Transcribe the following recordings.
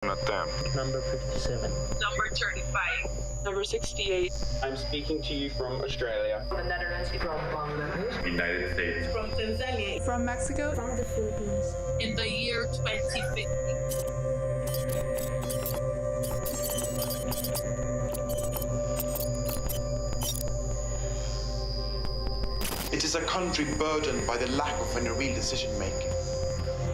Nathanial. Number 57. Number 35. Number 68. I'm speaking to you from Australia. From the Netherlands. From Bangladesh. United States. From Tanzania. From Mexico. From the Philippines. In the year 2050. It is a country burdened by the lack of any real decision making.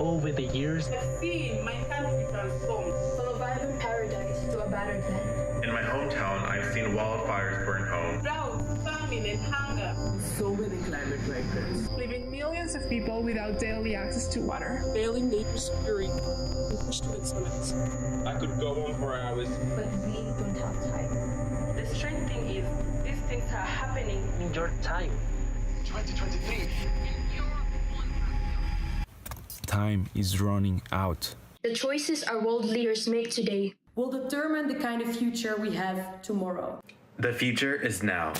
Over the years, I've seen my country transformed from a vibrant paradise to a battered land. In my hometown, I've seen wildfires burn home. drought, famine, and hunger. So many climate migrants. Leaving millions of people without daily access to water. Failing nature security and push to its limits. I could go on for hours. But we don't have time. The strange thing is, these things are happening in your time. 2023. Time is running out. The choices our world leaders make today will determine the kind of future we have tomorrow. The future is now.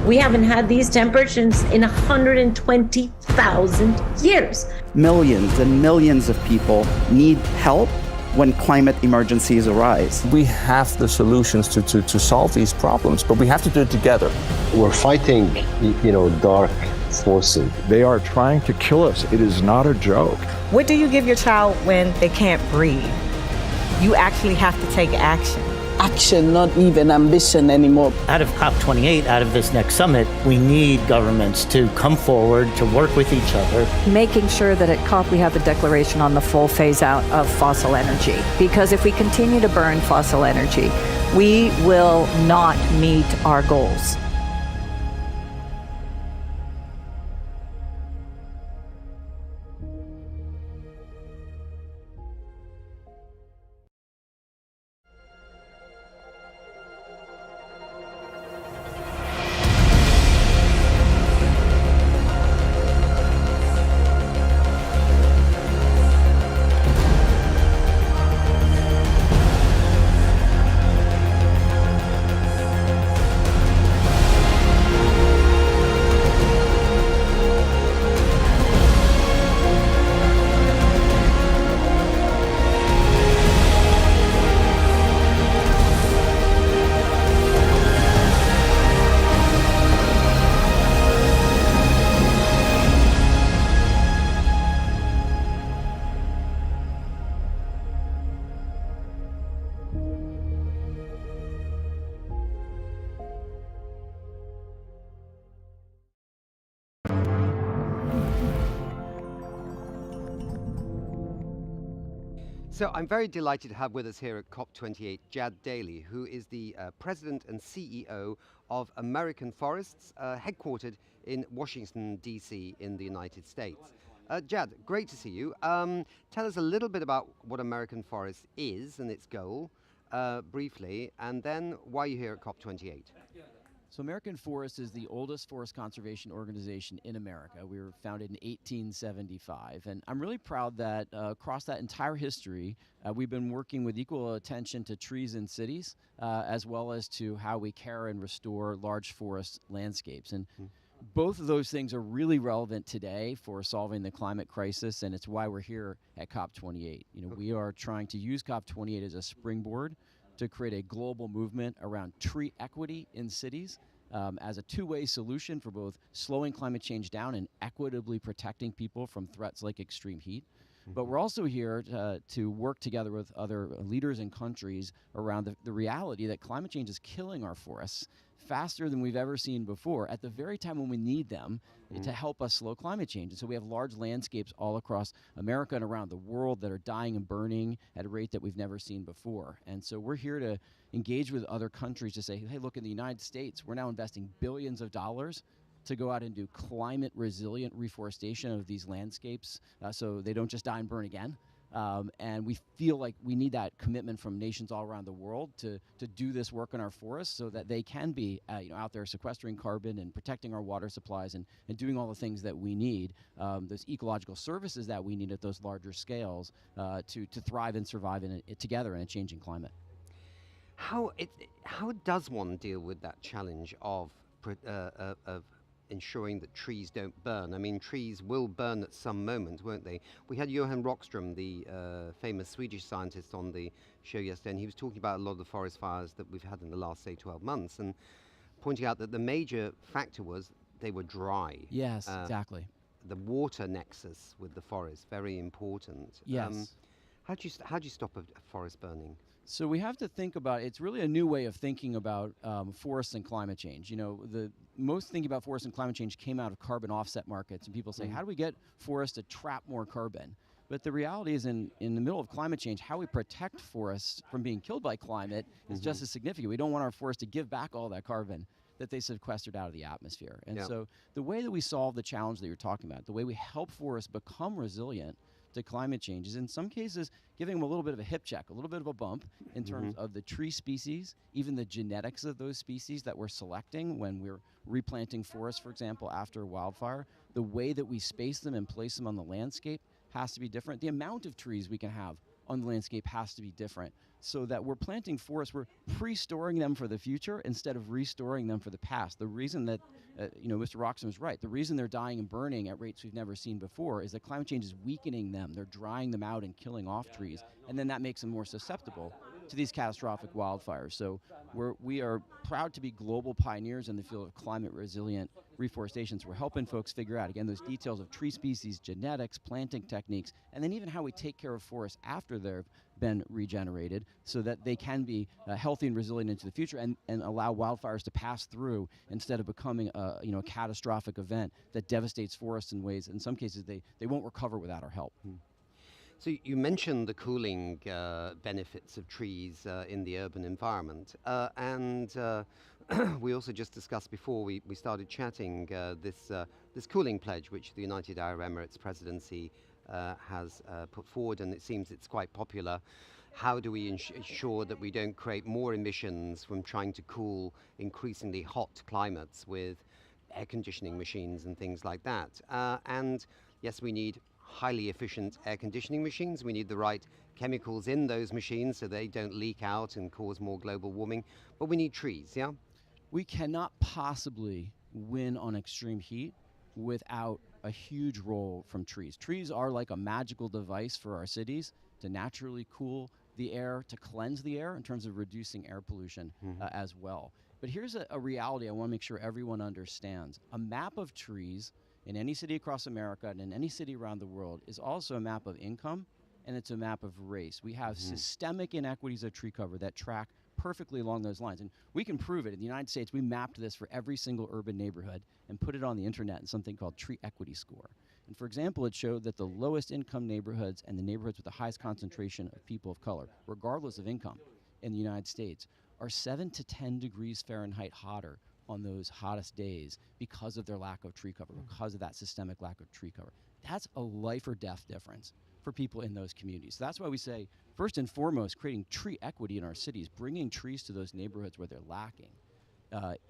We haven't had these temperatures in 120,000 years. Millions and millions of people need help when climate emergencies arise. We have the solutions to solve these problems, but we have to do it together. We're fighting, dark forces. They are trying to kill us. It is not a joke. What do you give your child when they can't breathe? You actually have to take action. Action, not even ambition anymore. Out of COP28, out of this next summit, we need governments to come forward, to work with each other. Making sure that at COP we have a declaration on the full phase out of fossil energy. Because if we continue to burn fossil energy, we will not meet our goals. So I'm very delighted to have with us here at COP28 Daley, who is the President and CEO of American Forests, headquartered in Washington, D.C. in the United States. Jad, great to see you. Tell us a little bit about what American Forests is and its goal, briefly, and then why you're here at COP28. So American Forest is the oldest forest conservation organization in America. We were founded in 1875, and I'm really proud that across that entire history, we've been working with equal attention to trees in cities, as well as to how we care and restore large forest landscapes. And both of those things are really relevant today for solving the climate crisis, and it's why we're here at COP28. We are trying to use COP28 as a springboard to create a global movement around tree equity in cities as a two-way solution for both slowing climate change down and equitably protecting people from threats like extreme heat. But we're also here to work together with other leaders and countries around the reality that climate change is killing our forests faster than we've ever seen before at the very time when we need them to help us slow climate change. And so we have large landscapes all across America and around the world that are dying and burning at a rate that we've never seen before. And so we're here to engage with other countries to say, hey, look, in the United States, we're now investing billions of dollars to go out and do climate resilient reforestation of these landscapes so they don't just die and burn again. And we feel like we need that commitment from nations all around the world to do this work in our forests so that they can be out there sequestering carbon and protecting our water supplies and doing all the things that we need, those ecological services that we need at those larger scales to thrive and survive together in a changing climate. How does one deal with that challenge of ensuring that trees don't burn? I mean, trees will burn at some moment, won't they? We had Johan Rockström, the famous Swedish scientist, on the show yesterday, and he was talking about a lot of the forest fires that we've had in the last, say, 12 months, and pointing out that the major factor was they were dry. Yes, exactly. The water nexus with the forest, very important. Yes. How do you stop a forest burning? So we have to think about, it's really a new way of thinking about forests and climate change. You know, the most thinking about forests and climate change came out of carbon offset markets, and people say, how do we get forests to trap more carbon? But the reality is in the middle of climate change, how we protect forests from being killed by climate is just as significant. We don't want our forests to give back all that carbon that they sequestered out of the atmosphere. And so the way that we solve the challenge that you're talking about, the way we help forests become resilient to climate change is in some cases giving them a little bit of a hip check, a little bit of a bump in terms of the tree species, even the genetics of those species that we're selecting when we're replanting forests, for example, after a wildfire. The way that we space them and place them on the landscape has to be different. The amount of trees we can have on the landscape has to be different, so that we're planting forests, we're pre-storing them for the future instead of restoring them for the past. The reason that, Mr. Roxton was right, the reason they're dying and burning at rates we've never seen before is that climate change is weakening them. They're drying them out and killing off trees, and then that makes them more susceptible to these catastrophic wildfires. So we are proud to be global pioneers in the field of climate resilient reforestation. So we're helping folks figure out, again, those details of tree species, genetics, planting techniques, and then even how we take care of forests after they've been regenerated so that they can be healthy and resilient into the future and allow wildfires to pass through instead of becoming a catastrophic event that devastates forests in ways, in some cases, they won't recover without our help. So you mentioned the cooling benefits of trees in the urban environment, and we also just discussed before we started chatting this cooling pledge, which the United Arab Emirates presidency has put forward, and it seems it's quite popular. How do we ensure that we don't create more emissions from trying to cool increasingly hot climates with air conditioning machines and things like that? And yes, we need highly efficient air conditioning machines. We need the right chemicals in those machines so they don't leak out and cause more global warming. But we need trees, yeah? We cannot possibly win on extreme heat without a huge role from trees. Trees are like a magical device for our cities to naturally cool the air, to cleanse the air in terms of reducing air pollution as well. But here's a reality I want to make sure everyone understands. A map of trees in any city across America and in any city around the world is also a map of income, and it's a map of race. We have systemic inequities of tree cover that track perfectly along those lines. And we can prove it. In the United States, we mapped this for every single urban neighborhood and put it on the internet in something called Tree Equity Score. And for example, it showed that the lowest income neighborhoods and the neighborhoods with the highest concentration of people of color, regardless of income in the United States, are 7 to 10 degrees Fahrenheit hotter on those hottest days because of their lack of tree cover, because of that systemic lack of tree cover. That's a life or death difference for people in those communities. So that's why we say, first and foremost, creating tree equity in our cities, bringing trees to those neighborhoods where they're lacking,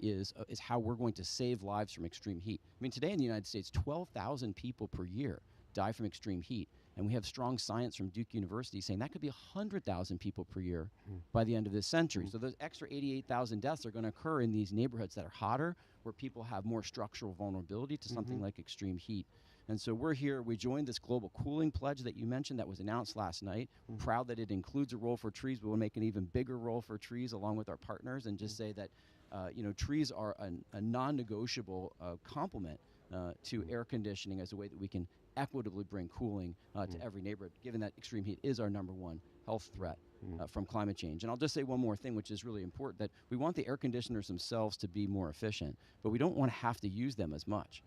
is how we're going to save lives from extreme heat. I mean, today in the United States, 12,000 people per year die from extreme heat. And we have strong science from Duke University saying that could be 100,000 people per year by the end of this century. So those extra 88,000 deaths are going to occur in these neighborhoods that are hotter, where people have more structural vulnerability to something like extreme heat. And so we're here, we joined this global cooling pledge that you mentioned that was announced last night. We're proud that it includes a role for trees, but we'll make an even bigger role for trees along with our partners, and just say that trees are a non-negotiable complement to air conditioning as a way that we can equitably bring cooling to every neighborhood, given that extreme heat is our #1 health threat from climate change. And I'll just say one more thing, which is really important, that we want the air conditioners themselves to be more efficient, but we don't want to have to use them as much.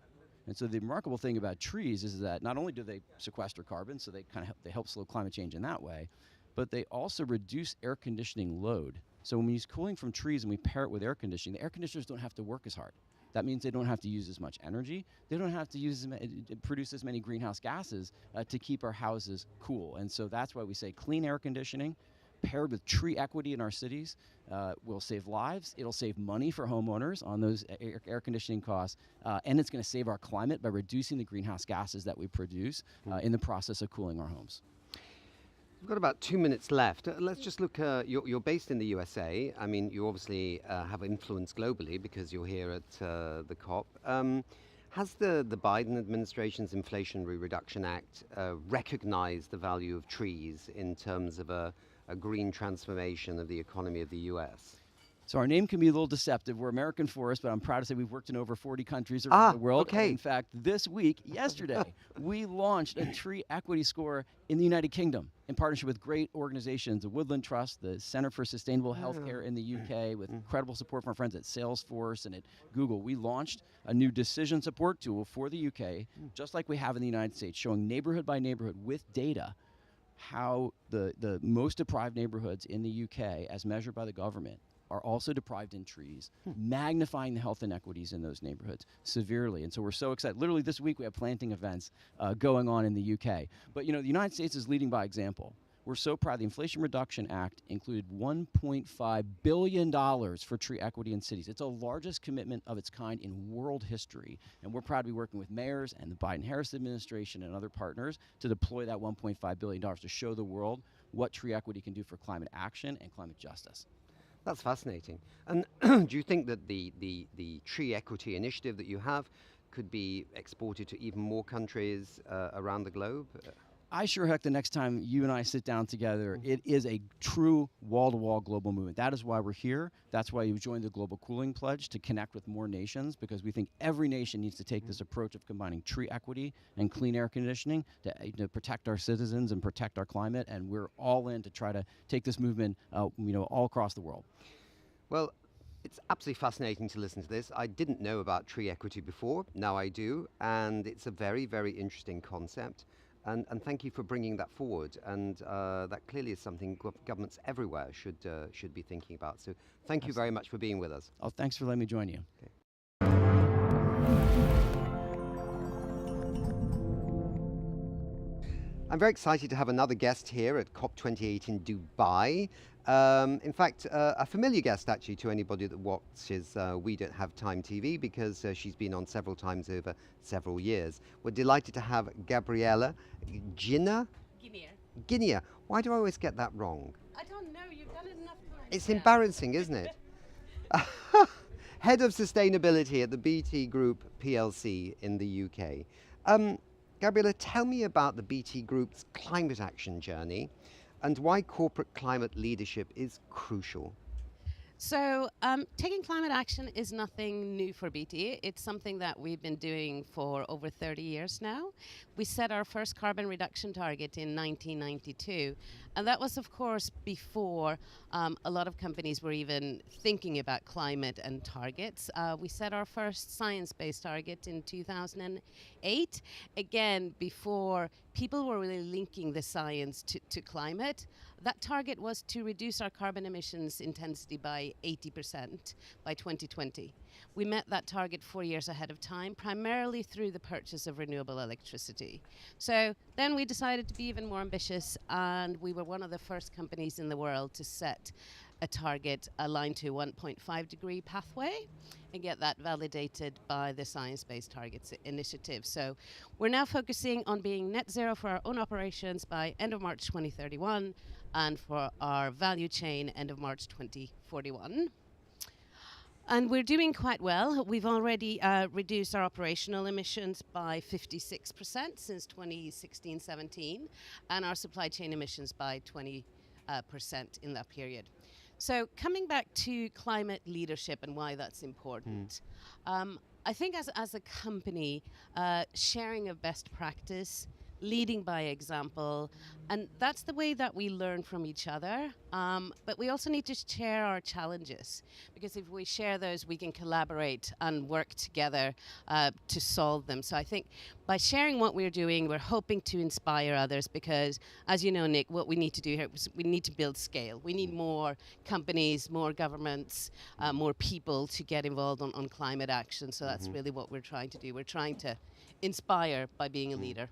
And so the remarkable thing about trees is that not only do they sequester carbon, so they help slow climate change in that way, but they also reduce air conditioning load. So when we use cooling from trees and we pair it with air conditioning, the air conditioners don't have to work as hard. That means they don't have to use as much energy. They don't have to produce as many greenhouse gases to keep our houses cool. And so that's why we say clean air conditioning paired with tree equity in our cities will save lives. It'll save money for homeowners on those air conditioning costs. And it's going to save our climate by reducing the greenhouse gases that we produce in the process of cooling our homes. We've got about 2 minutes left. Let's just look, you're based in the USA. I mean, you obviously have influence globally because you're here at the COP. Has the Biden administration's Inflation Reduction Act recognized the value of trees in terms of a green transformation of the economy of the US? So our name can be a little deceptive. We're American Forest, but I'm proud to say we've worked in over 40 countries around the world. Okay. In fact, this week, yesterday, we launched a tree equity score in the United Kingdom in partnership with great organizations, the Woodland Trust, the Center for Sustainable Healthcare in the UK, with incredible support from our friends at Salesforce and at Google. We launched a new decision support tool for the UK, just like we have in the United States, showing neighborhood by neighborhood with data how the most deprived neighborhoods in the UK, as measured by the government, are also deprived in trees, magnifying the health inequities in those neighborhoods severely. And so we're so excited. Literally this week we have planting events going on in the UK. But you know, the United States is leading by example. We're so proud. The Inflation Reduction Act included $1.5 billion for tree equity in cities. It's the largest commitment of its kind in world history. And we're proud to be working with mayors and the Biden-Harris administration and other partners to deploy that $1.5 billion to show the world what tree equity can do for climate action and climate justice. That's fascinating. And do you think that the tree equity initiative that you have could be exported to even more countries around the globe? I sure hope the next time you and I sit down together, it is a true wall-to-wall global movement. That is why we're here. That's why you joined the Global Cooling Pledge, to connect with more nations, because we think every nation needs to take this approach of combining tree equity and clean air conditioning to protect our citizens and protect our climate. And we're all in to try to take this movement all across the world. Well, it's absolutely fascinating to listen to this. I didn't know about tree equity before. Now I do. And it's a very, very interesting concept. And thank you for bringing that forward. And that clearly is something governments everywhere should be thinking about. So thank you very much for being with us. Oh, thanks for letting me join you. Okay. I'm very excited to have another guest here at COP28 in Dubai. In fact, a familiar guest actually to anybody that watches We Don't Have Time TV, because she's been on several times over several years. We're delighted to have Gabrielle Guinea. Why do I always get that wrong? I don't know. You've done it enough times. It's embarrassing, isn't it? Head of Sustainability at the BT Group PLC in the UK. Gabrielle, tell me about the BT Group's climate action journey and why corporate climate leadership is crucial. So taking climate action is nothing new for BT. It's something that we've been doing for over 30 years now. We set our first carbon reduction target in 1992. And that was, of course, before a lot of companies were even thinking about climate and targets. We set our first science-based target in 2008, again, before people were really linking the science to climate. That target was to reduce our carbon emissions intensity by 80% by 2020. We met that target 4 years ahead of time, primarily through the purchase of renewable electricity. So then we decided to be even more ambitious, and we were one of the first companies in the world to set a target aligned to a 1.5 degree pathway and get that validated by the Science Based Targets Initiative. So we're now focusing on being net zero for our own operations by end of March 2031 and for our value chain end of March 2041. And we're doing quite well. We've already reduced our operational emissions by 56% since 2016-17 and our supply chain emissions by 20% in that period. So coming back to climate leadership and why that's important, I think as a company, sharing of best practice, leading by example, and that's the way that we learn from each other. But we also need to share our challenges, because if we share those, we can collaborate and work together to solve them. So I think by sharing what we're doing, we're hoping to inspire others, because as you know, Nick, what we need to do here is we need to build scale. We need more companies, more governments, more people to get involved on climate action. So that's really what we're trying to do. We're trying to inspire by being a leader.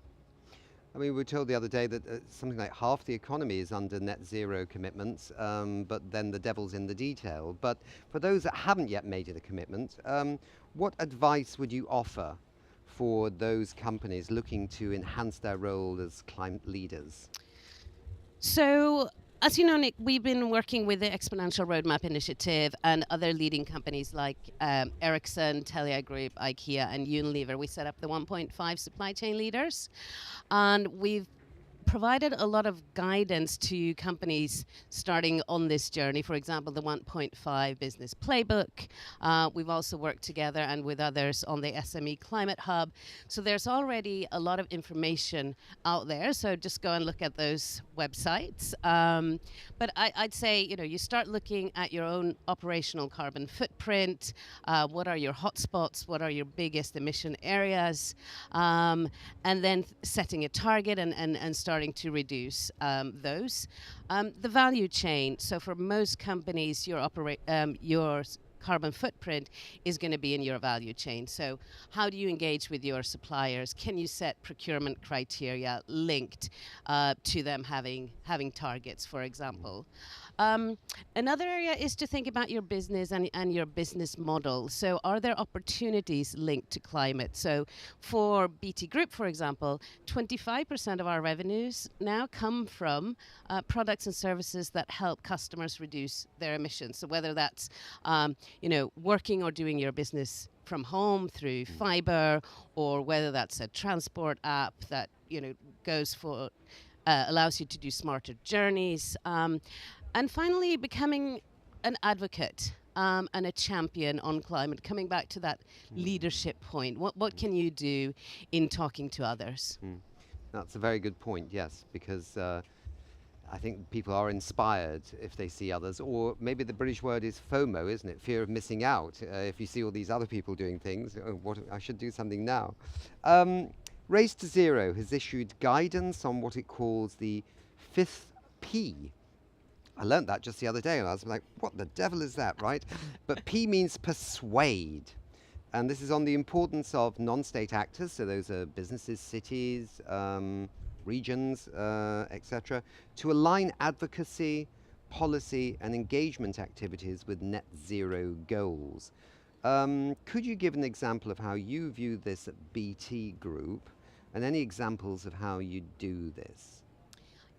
I mean, we were told the other day that something like half the economy is under net zero commitments, but then the devil's in the detail. But for those that haven't yet made it a commitment, what advice would you offer for those companies looking to enhance their role as climate leaders? So, as you know, Nick, we've been working with the Exponential Roadmap Initiative and other leading companies like Ericsson, Telia Group, IKEA, and Unilever. We set up the 1.5 supply chain leaders, and we've provided a lot of guidance to companies starting on this journey. For example, the 1.5 business playbook. We've also worked together and with others on the SME Climate Hub. So there's already a lot of information out there. So just go and look at those websites. But I'd say, you start looking at your own operational carbon footprint. What are your hotspots? What are your biggest emission areas? And then setting a target and starting to reduce those. The value chain. So for most companies, your carbon footprint is going to be in your value chain. So how do you engage with your suppliers? Can you set procurement criteria linked to them having targets, for example? Another area is to think about your business and your business model. So are there opportunities linked to climate? So for BT Group, for example, 25% of our revenues now come from products and services that help customers reduce their emissions. So whether that's working or doing your business from home through fiber, or whether that's a transport app that goes for allows you to do smarter journeys. And finally, becoming an advocate and a champion on climate, coming back to that leadership point. What can you do in talking to others? That's a very good point, yes, because I think people are inspired if they see others, or maybe the British word is FOMO, isn't it? Fear of missing out. If you see all these other people doing things, I should do something now. Race to Zero has issued guidance on what it calls the 5th P. I learned that just the other day, and I was like, what the devil is that, right? But P means persuade. And this is on the importance of non-state actors, so those are businesses, cities, regions, etc., to align advocacy, policy, and engagement activities with net zero goals. Could you give an example of how you view this at BT Group, and any examples of how you do this?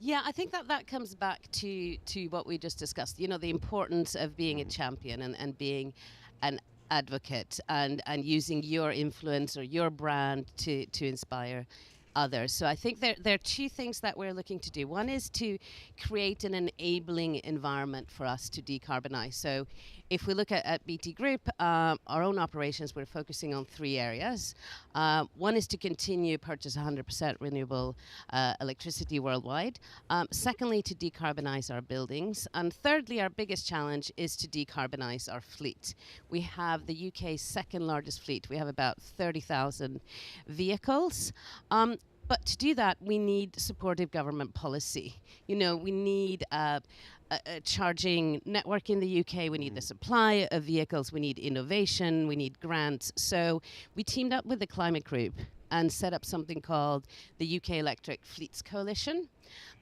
Yeah, I think that comes back to what we just discussed, the importance of being a champion and being an advocate and using your influence or your brand to inspire others. So I think there are two things that we're looking to do. One is to create an enabling environment for us to decarbonize. So if we look at BT Group, our own operations, we're focusing on 3 areas. One is to continue purchase 100% renewable electricity worldwide. Secondly, to decarbonize our buildings. And thirdly, our biggest challenge is to decarbonize our fleet. We have the UK's second largest fleet. We have about 30,000 vehicles. But to do that, we need supportive government policy. We need a charging network in the UK. We need the supply of vehicles. We need innovation. We need grants. So we teamed up with the Climate Group and set up something called the UK Electric Fleets Coalition.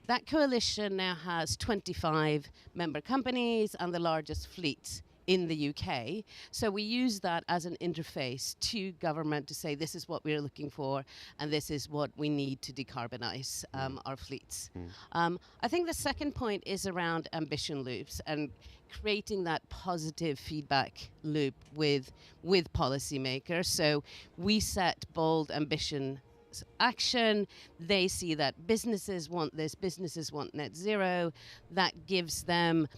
That coalition now has 25 member companies and the largest fleet in the UK. So we use that as an interface to government to say this is what we're looking for and this is what we need to decarbonize our fleets. I think the second point is around ambition loops and creating that positive feedback loop with policymakers. So we set bold ambition action. They see that businesses want this, businesses want net zero. That gives them,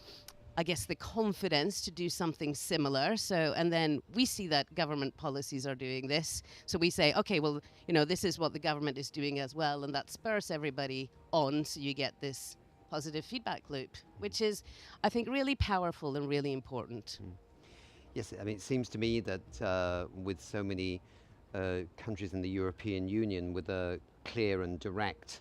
I guess, the confidence to do something similar. So, and then we see that government policies are doing this. So we say, okay, well, this is what the government is doing as well. And that spurs everybody on. So you get this positive feedback loop, which is, I think, really powerful and really important. Yes, I mean, it seems to me that with so many countries in the European Union with a clear and direct,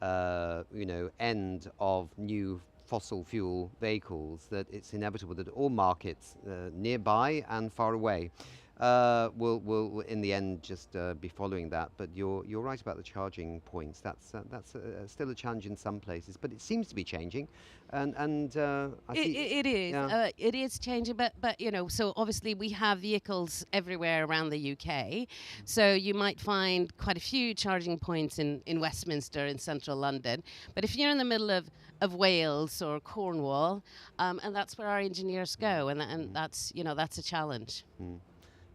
end of new fossil fuel vehicles, that it's inevitable that all markets, nearby and far away, will in the end just be following that. But you're right about the charging points. That's still a challenge in some places, but it seems to be changing. And I see it is. Yeah. It is changing, but so obviously we have vehicles everywhere around the UK. So you might find quite a few charging points in Westminster, in central London. But if you're in the middle of Wales or Cornwall, and that's where our engineers go, and that's that's a challenge.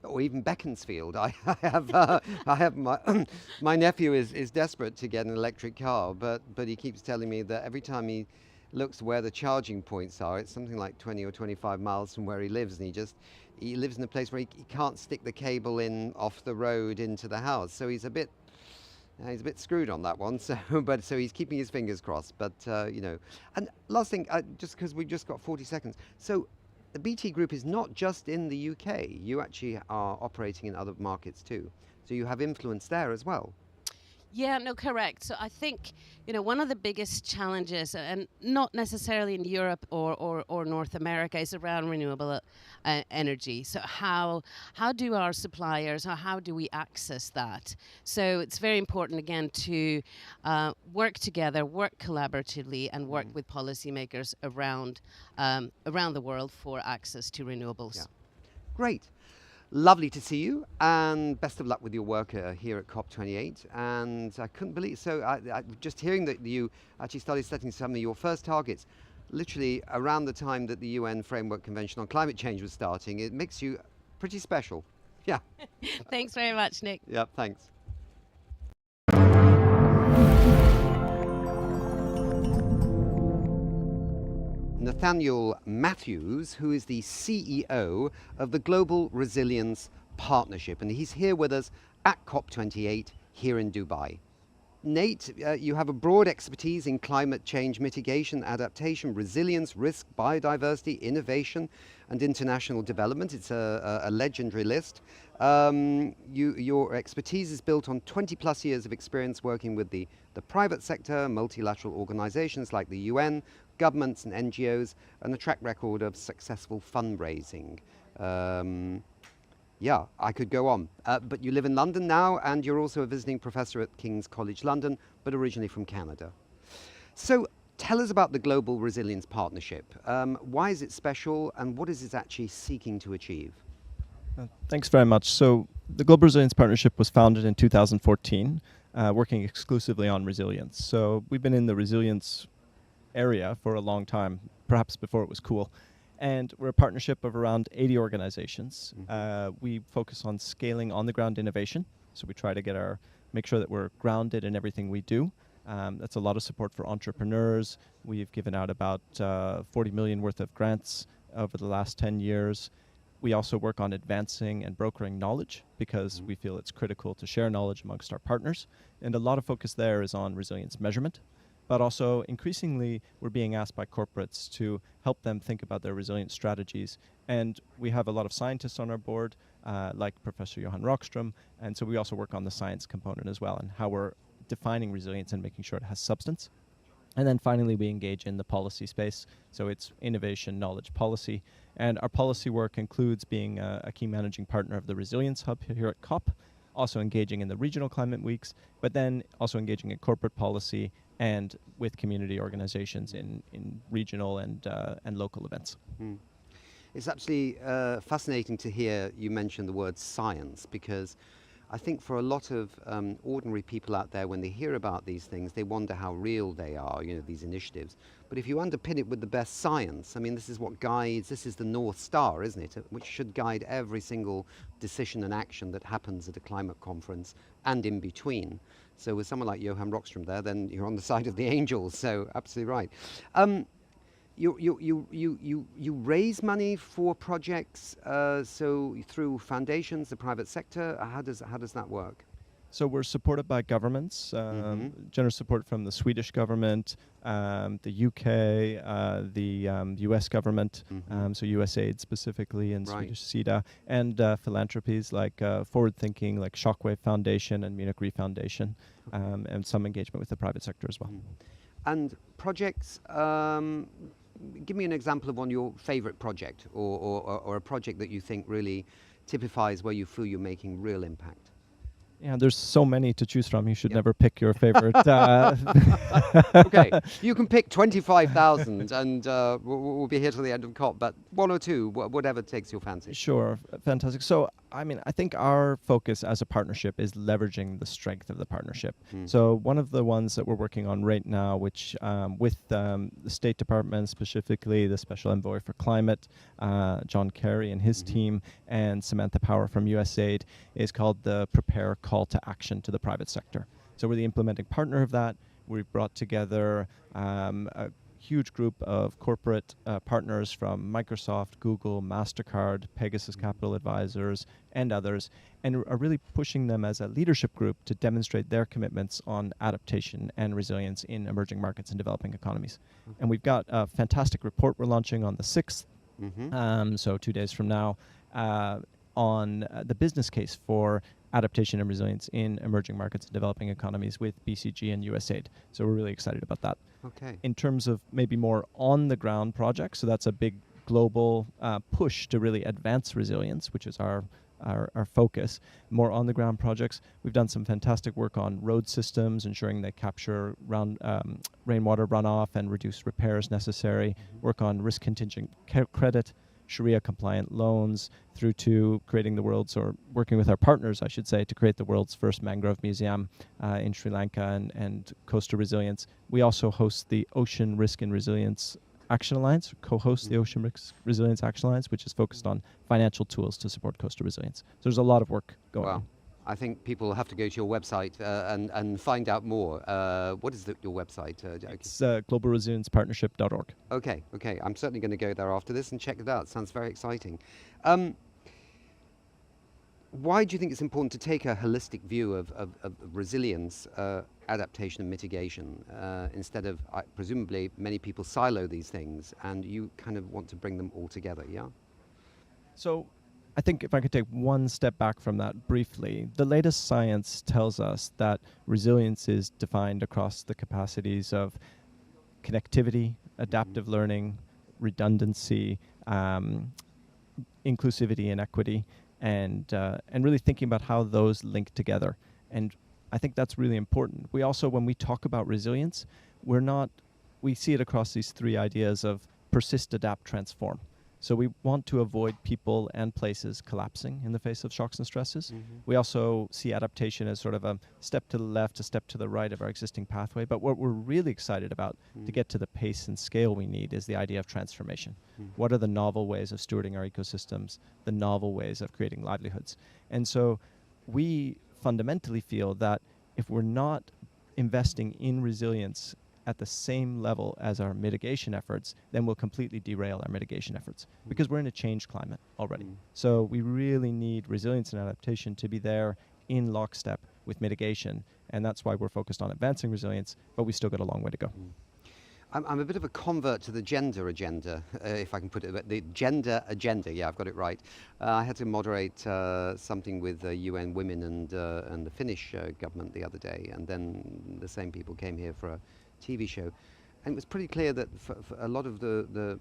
Or even Beaconsfield. I have my nephew is desperate to get an electric car, but he keeps telling me that every time he looks where the charging points are, it's something like 20 or 25 miles from where he lives, and he lives in a place where he can't stick the cable in off the road into the house. So he's a bit screwed on that one. So he's keeping his fingers crossed. But and last thing, just because we've just got 40 seconds. So the BT Group is not just in the UK. You actually are operating in other markets too. So you have influence there as well. Yeah, no, correct. So I think, one of the biggest challenges, and not necessarily in Europe or North America, is around renewable energy. So how do our suppliers, or how do we access that? So it's very important, again, to work together, work collaboratively, and work with policymakers around the world for access to renewables. Yeah. Great. Lovely to see you, and best of luck with your work here at COP28. And I couldn't believe, so I just hearing that you actually started setting some of your first targets literally around the time that the UN Framework Convention on Climate Change was starting. It makes you pretty special. Yeah. Thanks very much, Nick. Yeah, thanks. Nathanial Matthews, who is the CEO of the Global Resilience Partnership, and he's here with us at COP28 here in Dubai. Nate, you have a broad expertise in climate change mitigation, adaptation, resilience, risk, biodiversity, innovation, and international development. It's a legendary list. Your expertise is built on 20 plus years of experience working with the private sector, multilateral organizations like the UN, governments and NGOs, and a track record of successful fundraising. Yeah, I could go on. But you live in London now, and you're also a visiting professor at King's College London, but originally from Canada. So tell us about the Global Resilience Partnership. Why is it special, and what is it actually seeking to achieve? Thanks very much. So the Global Resilience Partnership was founded in 2014, working exclusively on resilience. So we've been in the resilience area for a long time, perhaps before it was cool. And we're a partnership of around 80 organizations. We focus on scaling on-the-ground innovation. So we try to make sure that we're grounded in everything we do. That's a lot of support for entrepreneurs. We've given out about 40 million worth of grants over the last 10 years. We also work on advancing and brokering knowledge because we feel it's critical to share knowledge amongst our partners. And a lot of focus there is on resilience measurement. But also, increasingly, we're being asked by corporates to help them think about their resilience strategies. And we have a lot of scientists on our board, like Professor Johan Rockström. And so we also work on the science component as well, and how we're defining resilience and making sure it has substance. And then finally, we engage in the policy space. So it's innovation, knowledge, policy. And our policy work includes being a key managing partner of the Resilience Hub here at COP, also engaging in the regional climate weeks, but then also engaging in corporate policy and with community organizations in regional and local events. It's actually fascinating to hear you mention the word science, because I think for a lot of ordinary people out there, when they hear about these things, they wonder how real they are, these initiatives. But if you underpin it with the best science, I mean, this is what guides, this is the North Star, isn't it? Which should guide every single decision and action that happens at a climate conference and in between. So with someone like Johan Rockström there, then you're on the side of the angels, so absolutely right. You raise money for projects, so through foundations, the private sector. How does that work? So we're supported by governments, generous support from the Swedish government, the UK, the US government, so USAID specifically, and Swedish SIDA, and philanthropies like Forward Thinking, like Shockwave Foundation and Munich Re Foundation, and some engagement with the private sector as well. And projects, give me an example of your favorite project, or a project that you think really typifies where you feel you're making real impact? Yeah, there's so many to choose from. You should never pick your favorite. Okay, you can pick 25,000 and we'll be here till the end of COP, but one or two, whatever takes your fancy. Sure, fantastic. So, I mean, I think our focus as a partnership is leveraging the strength of the partnership. So one of the ones that we're working on right now, which with the State Department, specifically the Special Envoy for Climate, John Kerry and his team, and Samantha Power from USAID, is called the Prepare Call to Action to the Private Sector. So we're the implementing partner of that. We've brought together a huge group of corporate partners from Microsoft, Google, MasterCard, Pegasus Capital Advisors, and others, and are really pushing them as a leadership group to demonstrate their commitments on adaptation and resilience in emerging markets and developing economies. And we've got a fantastic report we're launching on the 6th, so 2 days from now, on the business case for adaptation and resilience in emerging markets and developing economies with BCG and USAID. So we're really excited about that. Okay. In terms of maybe more on-the-ground projects, so that's a big global push to really advance resilience, which is our focus. More on-the-ground projects. We've done some fantastic work on road systems, ensuring they capture rainwater runoff and reduce repairs necessary. Work on risk contingent credit, Sharia-compliant loans, through to creating the world's, or working with our partners, I should say, to create the world's first mangrove museum in Sri Lanka and coastal resilience. We also host the Ocean Risk and Resilience Action Alliance, co-host the Ocean Risk Resilience Action Alliance, which is focused on financial tools to support coastal resilience. So there's a lot of work going on. I think people will have to go to your website and find out more. What is your website? It's globalresiliencepartnership.org. Okay. I'm certainly going to go there after this and check it out. Sounds very exciting. Why do you think it's important to take a holistic view of resilience, adaptation and mitigation, instead of, presumably, many people silo these things and you kind of want to bring them all together, yeah? So I think if I could take one step back from that briefly, the latest science tells us that resilience is defined across the capacities of connectivity, adaptive learning, redundancy, inclusivity and equity, and really thinking about how those link together. And I think that's really important. We also, when we talk about resilience, we see it across these three ideas of persist, adapt, transform. So we want to avoid people and places collapsing in the face of shocks and stresses. We also see adaptation as sort of a step to the left, a step to the right of our existing pathway. But what we're really excited about to get to the pace and scale we need is the idea of transformation. What are the novel ways of stewarding our ecosystems, the novel ways of creating livelihoods? And so we fundamentally feel that if we're not investing in resilience at the same level as our mitigation efforts, then we'll completely derail our mitigation efforts because we're in a changed climate already. So we really need resilience and adaptation to be there in lockstep with mitigation, and that's why we're focused on advancing resilience, but we still got a long way to go. I'm a bit of a convert to the gender agenda, if I can put it, the gender agenda, yeah, I've got it right. I had to moderate something with UN Women and the Finnish government the other day, and then the same people came here for a TV show, and it was pretty clear that for a lot of the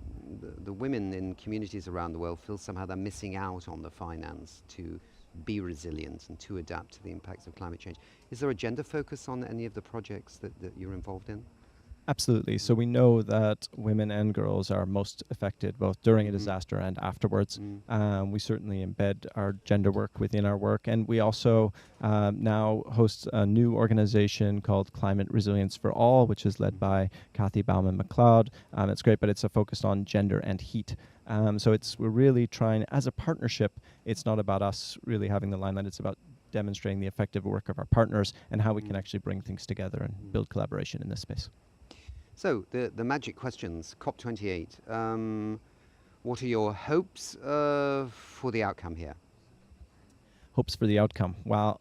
women in communities around the world feel somehow they're missing out on the finance to be resilient and to adapt to the impacts of climate change. Is there a gender focus on any of the projects that you're involved in? Absolutely. So we know that women and girls are most affected both during a disaster and afterwards. We certainly embed our gender work within our work. And we also now host a new organization called Climate Resilience for All, which is led by Kathy Bauman-McLeod. It's great, but it's a focus on gender and heat. So we're really trying, as a partnership, it's not about us really having the limelight, it's about demonstrating the effective work of our partners and how we can actually bring things together and build collaboration in this space. So, the magic questions, COP28. What are your hopes for the outcome here? Hopes for the outcome. Well,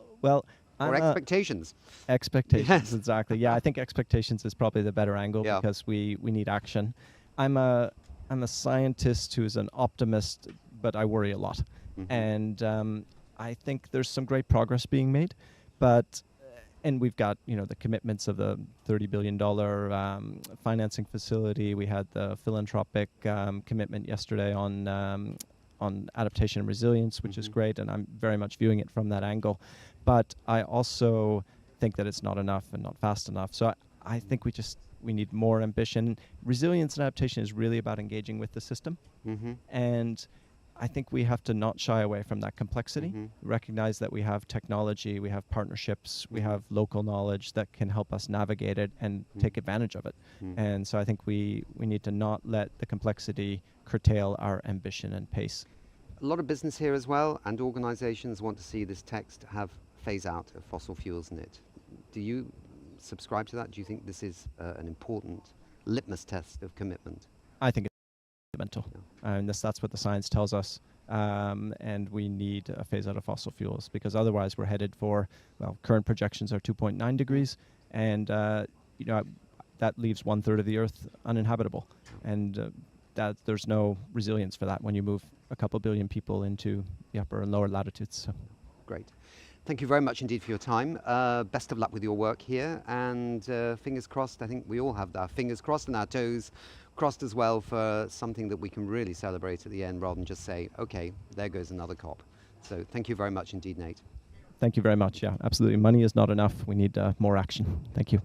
or expectations. Expectations, Yes. Exactly. Yeah, I think expectations is probably the better angle because we need action. I'm a scientist who's an optimist, but I worry a lot. And I think there's some great progress being made, and we've got, the commitments of the $30 billion financing facility. We had the philanthropic commitment yesterday on on adaptation and resilience, which is great, and I'm very much viewing it from that angle. But I also think that it's not enough and not fast enough. So I think we need more ambition. Resilience and adaptation is really about engaging with the system. And I think we have to not shy away from that complexity, recognize that we have technology, we have partnerships, we have local knowledge that can help us navigate it and take advantage of it. And so I think we need to not let the complexity curtail our ambition and pace. A lot of business here as well, and organizations want to see this text have phase out of fossil fuels in it. Do you subscribe to that? Do you think this is an important litmus test of commitment? I think it's fundamental, and that's what the science tells us. And we need a phase out of fossil fuels, because otherwise we're headed for, well, current projections are 2.9 degrees, and that leaves 1/3 of the Earth uninhabitable, and that there's no resilience for that when you move a couple billion people into the upper and lower latitudes. So. Great. Thank you very much indeed for your time. Best of luck with your work here, and fingers crossed. I think we all have our fingers crossed and our toes crossed as well for something that we can really celebrate at the end, rather than just say, okay, there goes another COP. So thank you very much indeed, Nate. Thank you very much. Yeah, absolutely. Money is not enough. We need more action. Thank you.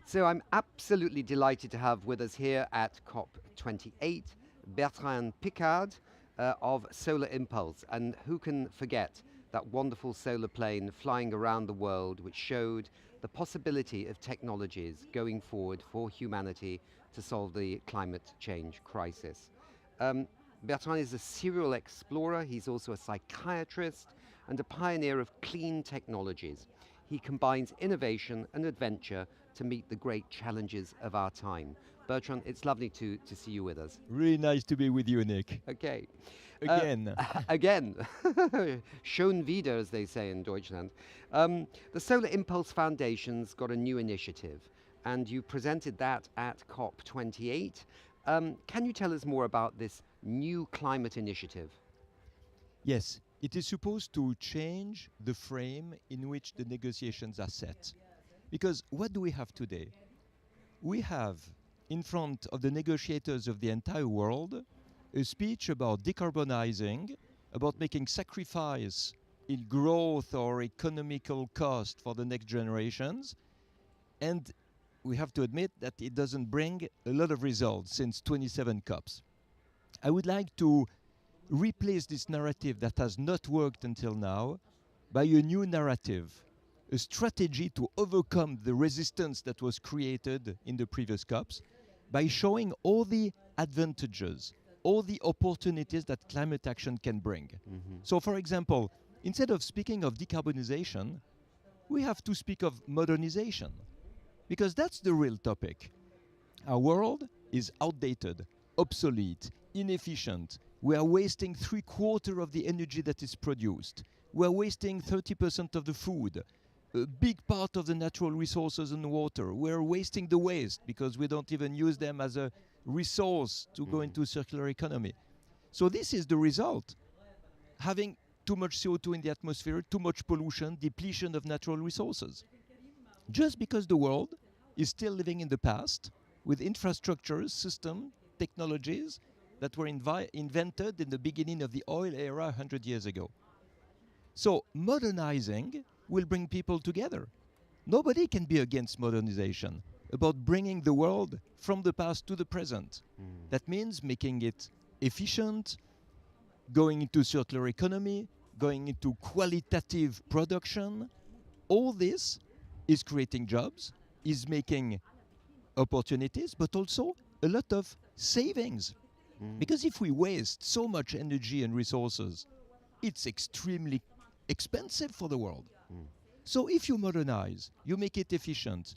So I'm absolutely delighted to have with us here at COP28 Bertrand Piccard of Solar Impulse. And who can forget that wonderful solar plane flying around the world, which showed the possibility of technologies going forward for humanity to solve the climate change crisis. Bertrand is a serial explorer. He's also a psychiatrist and a pioneer of clean technologies. He combines innovation and adventure to meet the great challenges of our time. Bertrand, it's lovely to see you with us. Really nice to be with you, Nick. Okay. Again. Again. Schon wieder, as they say in Deutschland. The Solar Impulse Foundation's got a new initiative, and you presented that at COP28. Can you tell us more about this new climate initiative? Yes, it is supposed to change the frame in which the negotiations are set. Because what do we have today? We have in front of the negotiators of the entire world a speech about decarbonizing, about making sacrifice in growth or economical cost for the next generations. And we have to admit that it doesn't bring a lot of results since 27 COPs. I would like to replace this narrative that has not worked until now by a new narrative, a strategy to overcome the resistance that was created in the previous COPs by showing all the advantages, all the opportunities that climate action can bring. So, for example, instead of speaking of decarbonization, we have to speak of modernization, because that's the real topic. Our world is outdated, obsolete, inefficient. We are wasting 3/4 of the energy that is produced. We are wasting 30% of the food, a big part of the natural resources and water. We are wasting the waste because we don't even use them as a resource to go into circular economy. So this is the result. Having too much CO2 in the atmosphere, too much pollution, depletion of natural resources. Just because the world is still living in the past with infrastructures, systems, technologies that were invented in the beginning of the oil era 100 years ago. So modernizing will bring people together. Nobody can be against modernization, about bringing the world from the past to the present. That means making it efficient, going into circular economy, going into qualitative production. All this is creating jobs, is making opportunities, but also a lot of savings. Because if we waste so much energy and resources, it's extremely expensive for the world. So if you modernize, you make it efficient,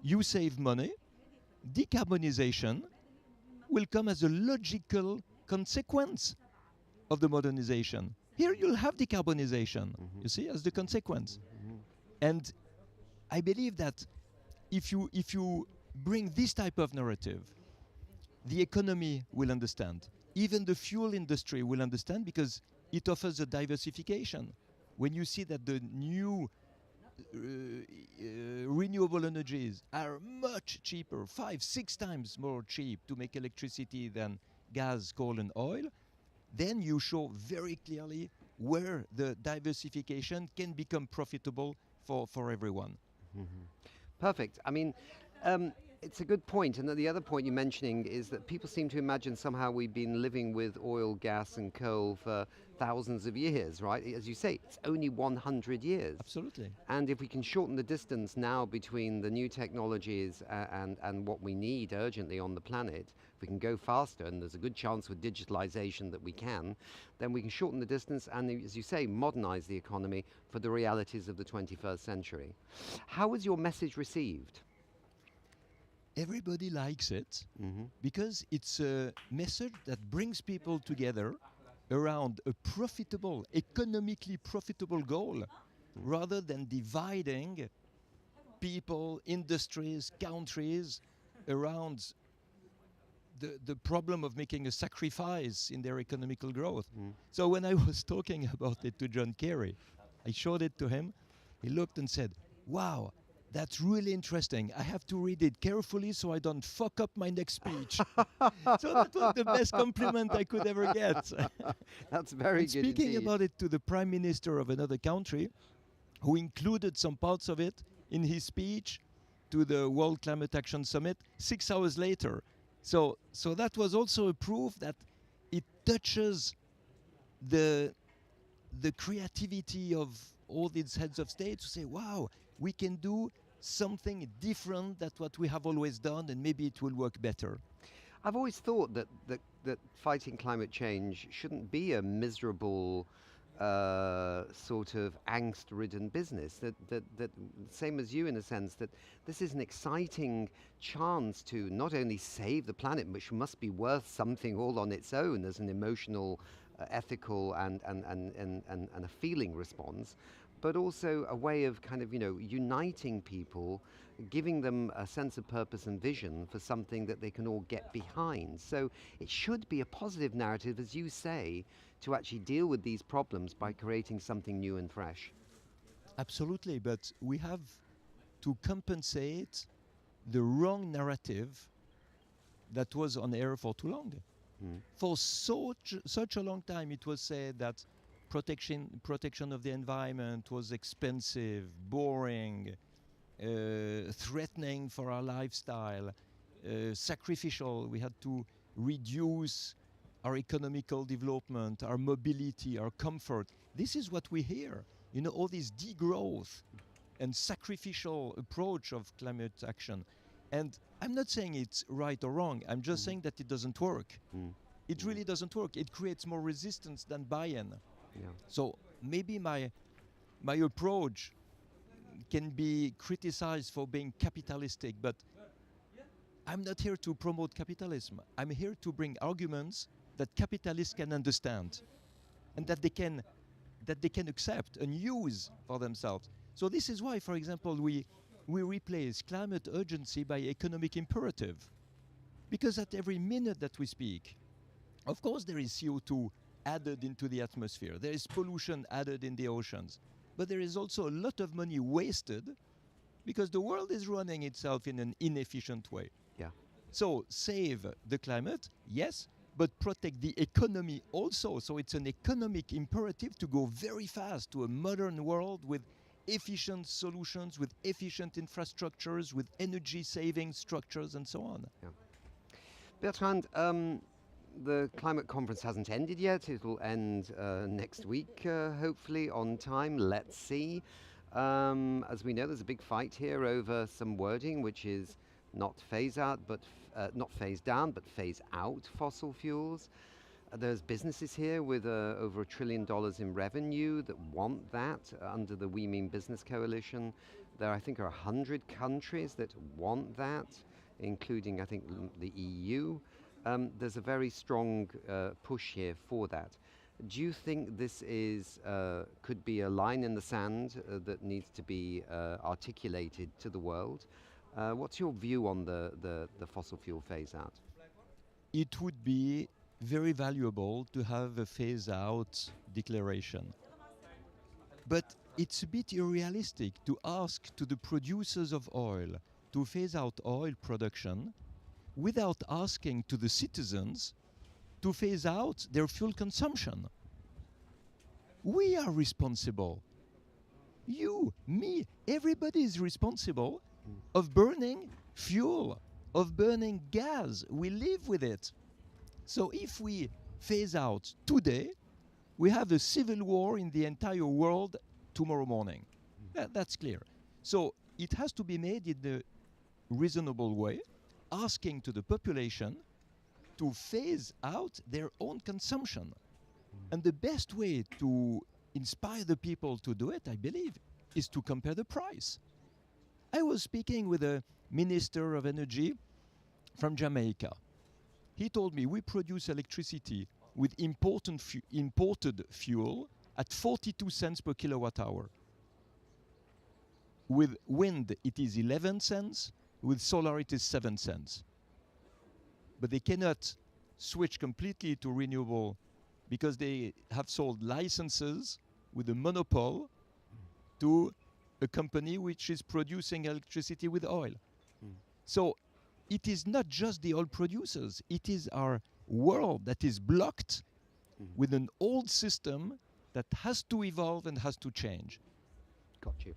you save money, decarbonization will come as a logical consequence of the modernization. Here you'll have decarbonization, you see, as the consequence. And I believe that if you bring this type of narrative, the economy will understand. Even the fuel industry will understand, because it offers a diversification. When you see that the new renewable energies are much cheaper, 5-6 times more cheap to make electricity than gas, coal, and oil, then you show very clearly where the diversification can become profitable for everyone. Perfect. I mean, it's a good point. And the other point you're mentioning is that people seem to imagine somehow we've been living with oil, gas, and coal for thousands of years, right? As you say, it's only 100 years. Absolutely. And if we can shorten the distance now between the new technologies and what we need urgently on the planet, if we can go faster, and there's a good chance with digitalization that we can, then we can shorten the distance and, as you say, modernize the economy for the realities of the 21st century. How was your message received? Everybody likes it because it's a message that brings people together around a profitable, economically profitable goal, rather than dividing people, industries, countries around the problem of making a sacrifice in their economical growth. So when I was talking about it to John Kerry, I showed it to him. He looked and said, "Wow, that's really interesting. I have to read it carefully so I don't fuck up my next speech." So that was the best compliment I could ever get. That's very good. Speaking indeed. about it to the Prime Minister of another country, who included some parts of it in his speech to the World Climate Action Summit 6 hours later. So that was also a proof that it touches the creativity of all these heads of state to say, wow, we can do something different than what we have always done, and maybe it will work better. I've always thought that fighting climate change shouldn't be a miserable sort of angst-ridden business. That same as you, in a sense, that this is an exciting chance to not only save the planet, which must be worth something all on its own as an emotional, ethical, and a feeling response, but also a way of kind of, uniting people, giving them a sense of purpose and vision for something that they can all get behind. So it should be a positive narrative, as you say, to actually deal with these problems by creating something new and fresh. Absolutely, but we have to compensate the wrong narrative that was on air for too long. For such a long time, it was said that protection of the environment was expensive, boring, threatening for our lifestyle, sacrificial. We had to reduce our economical development, our mobility, our comfort. This is what we hear. All this degrowth and sacrificial approach of climate action. And I'm not saying it's right or wrong. I'm just saying that it doesn't work. It really doesn't work. It creates more resistance than buy-in. Yeah. So maybe my approach can be criticized for being capitalistic, but I'm not here to promote capitalism. I'm here to bring arguments that capitalists can understand and that they can accept and use for themselves. So this is why, for example, we replace climate urgency by economic imperative. Because at every minute that we speak, of course there is CO2 added into the atmosphere, there is pollution added in the oceans, but there is also a lot of money wasted because the world is running itself in an inefficient way. Yeah. So save the climate, yes, but protect the economy also. So it's an economic imperative to go very fast to a modern world with efficient solutions, with efficient infrastructures, with energy saving structures and so on. Yeah. Bertrand, the climate conference hasn't ended yet. It will end next week, hopefully on time. Let's see. As we know, there's a big fight here over some wording, which is not phase out, but not phase down, but phase out fossil fuels. There's businesses here with over $1 trillion in revenue that want that under the We Mean Business Coalition. There, I think, are 100 countries that want that, including, I think, the EU. There's a very strong push here for that. Do you think this is could be a line in the sand that needs to be articulated to the world? What's your view on the fossil fuel phase out? It would be very valuable to have a phase out declaration. But it's a bit unrealistic to ask to the producers of oil to phase out oil production without asking to the citizens to phase out their fuel consumption. We are responsible. You, me, everybody is responsible of burning fuel, of burning gas. We live with it. So if we phase out today, we have a civil war in the entire world tomorrow morning. That's clear. So it has to be made in a reasonable way, asking to the population to phase out their own consumption. And the best way to inspire the people to do it, I believe, is to compare the price. I was speaking with a minister of energy from Jamaica. He told me we produce electricity with imported fuel at 42 cents per kilowatt hour. With wind, it is 11 cents. With solar, it is 7 cents. But they cannot switch completely to renewable because they have sold licenses with a monopoly to a company which is producing electricity with oil. So it is not just the oil producers, it is our world that is blocked with an old system that has to evolve and has to change. Got you.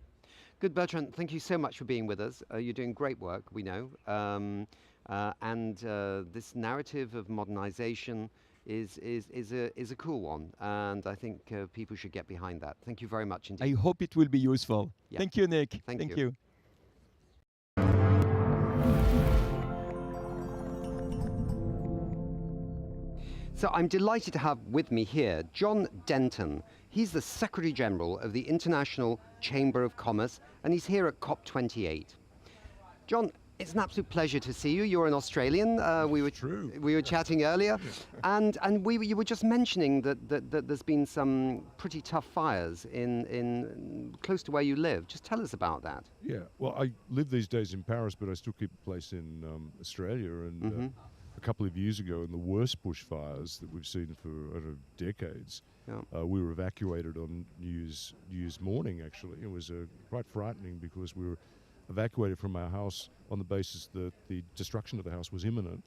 Good, Bertrand, thank you so much for being with us. You're doing great work, we know. This narrative of modernization is a cool one, and I think people should get behind that. Thank you very much indeed. I hope it will be useful. Yeah. Thank you, Nick. Thank you. So I'm delighted to have with me here John Denton. He's the Secretary General of the International Chamber of Commerce, and he's here at COP28. John, it's an absolute pleasure to see you. You're an Australian. We were chatting earlier, and you were just mentioning that there's been some pretty tough fires in close to where you live. Just tell us about that. Yeah, well, I live these days in Paris, but I still keep a place in Australia, and a couple of years ago, in the worst bushfires that we've seen for decades, we were evacuated on New Year's morning. Actually, it was quite frightening because we were evacuated from our house on the basis that the destruction of the house was imminent,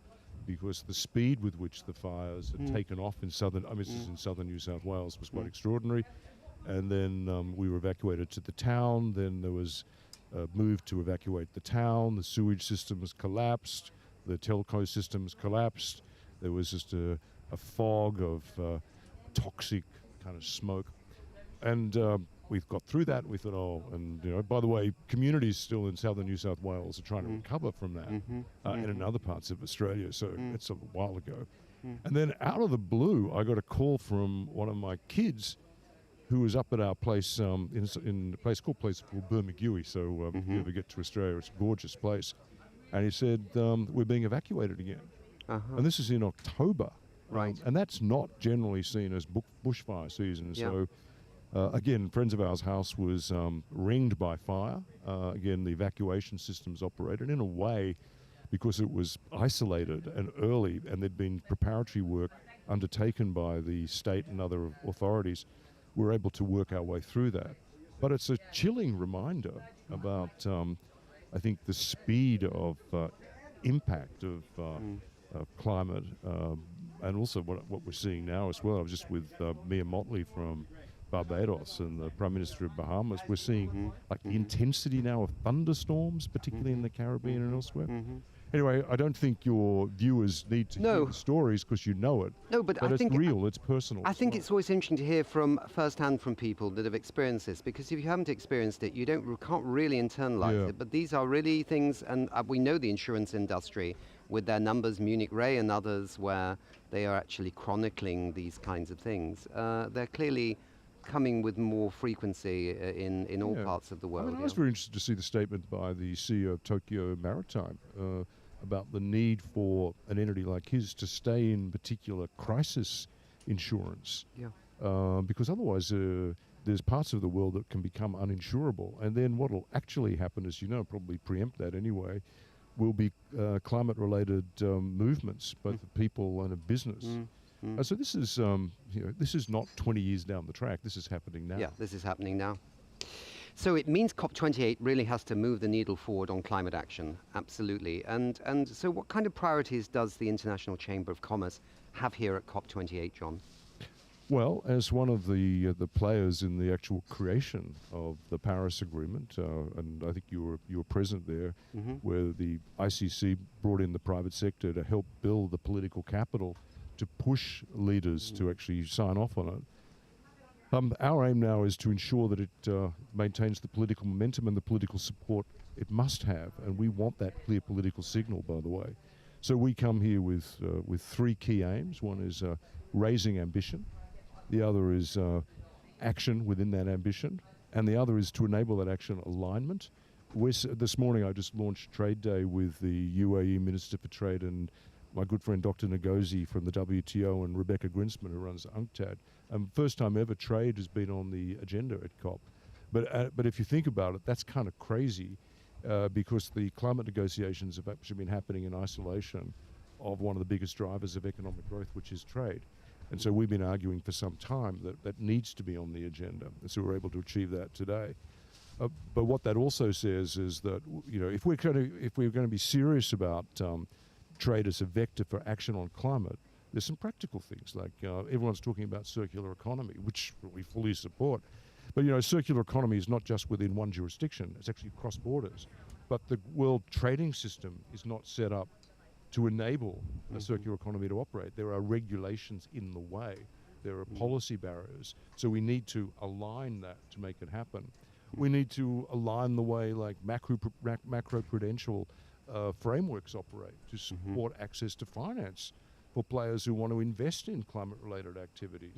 because the speed with which the fires had taken off in southern, this is in southern New South Wales, was quite extraordinary. And then we were evacuated to the town. Then there was a move to evacuate the town. The sewage systems collapsed. The telco systems collapsed. There was just a fog of toxic kind of smoke. And we've got through that. We thought, by the way, communities still in southern New South Wales are trying to recover from that and in other parts of Australia. So it's a while ago. And then out of the blue, I got a call from one of my kids who was up at our place in a place called Bermagui. So if you ever get to Australia, it's a gorgeous place. And he said, we're being evacuated again. And this is in October. Right. And that's not generally seen as bushfire season. So, again, friends of ours' house was ringed by fire. Again, the evacuation systems operated in a way because it was isolated and early, and there'd been preparatory work undertaken by the state and other authorities. We were able to work our way through that. But it's a chilling reminder about I think the speed of impact of climate, and also what we're seeing now as well. I was just with Mia Motley from Barbados and the Prime Minister of Bahamas. We're seeing the intensity now of thunderstorms, particularly in the Caribbean and elsewhere. Anyway, I don't think your viewers need to hear the stories because you know it. No, but I it's think real, it's personal. I think it's always interesting to hear from firsthand from people that have experienced this, because if you haven't experienced it, you can't really internalize it. But these are really things, and we know the insurance industry with their numbers, Munich Re and others, where they are actually chronicling these kinds of things. They're clearly coming with more frequency in all parts of the world. I was very interested to see the statement by the CEO of Tokyo Maritime about the need for an entity like his to stay in particular crisis insurance. Because otherwise there's parts of the world that can become uninsurable. And then what will actually happen, as you know, probably preempt that anyway, will be climate-related movements, both of people and of business. So this is, this is not 20 years down the track. This is happening now. Yeah, this is happening now. So it means COP28 really has to move the needle forward on climate action, absolutely. And so what kind of priorities does the International Chamber of Commerce have here at COP28, John? Well, as one of the players in the actual creation of the Paris Agreement, and I think you were present there, where the ICC brought in the private sector to help build the political capital to push leaders to actually sign off on it. Our aim now is to ensure that it maintains the political momentum and the political support it must have, and we want that clear political signal, by the way. So we come here with three key aims. One is raising ambition, the other is action within that ambition, and the other is to enable that action alignment. This morning I just launched Trade Day with the UAE Minister for Trade and my good friend Dr. Ngozi from the WTO and Rebecca Grinsman, who runs UNCTAD. First time ever trade has been on the agenda at COP. But if you think about it, that's kind of crazy because the climate negotiations have actually been happening in isolation of one of the biggest drivers of economic growth, which is trade. And so we've been arguing for some time that that needs to be on the agenda. And so we're able to achieve that today. But what that also says is that, you know, if we're going to be serious about trade as a vector for action on climate, there's some practical things like everyone's talking about circular economy, which we fully support. But, you know, circular economy is not just within one jurisdiction, it's actually cross borders. But the world trading system is not set up to enable a circular economy to operate. There are regulations in the way. There are policy barriers. So we need to align that to make it happen. We need to align the way like macroprudential frameworks operate to support access to finance for players who want to invest in climate-related activities,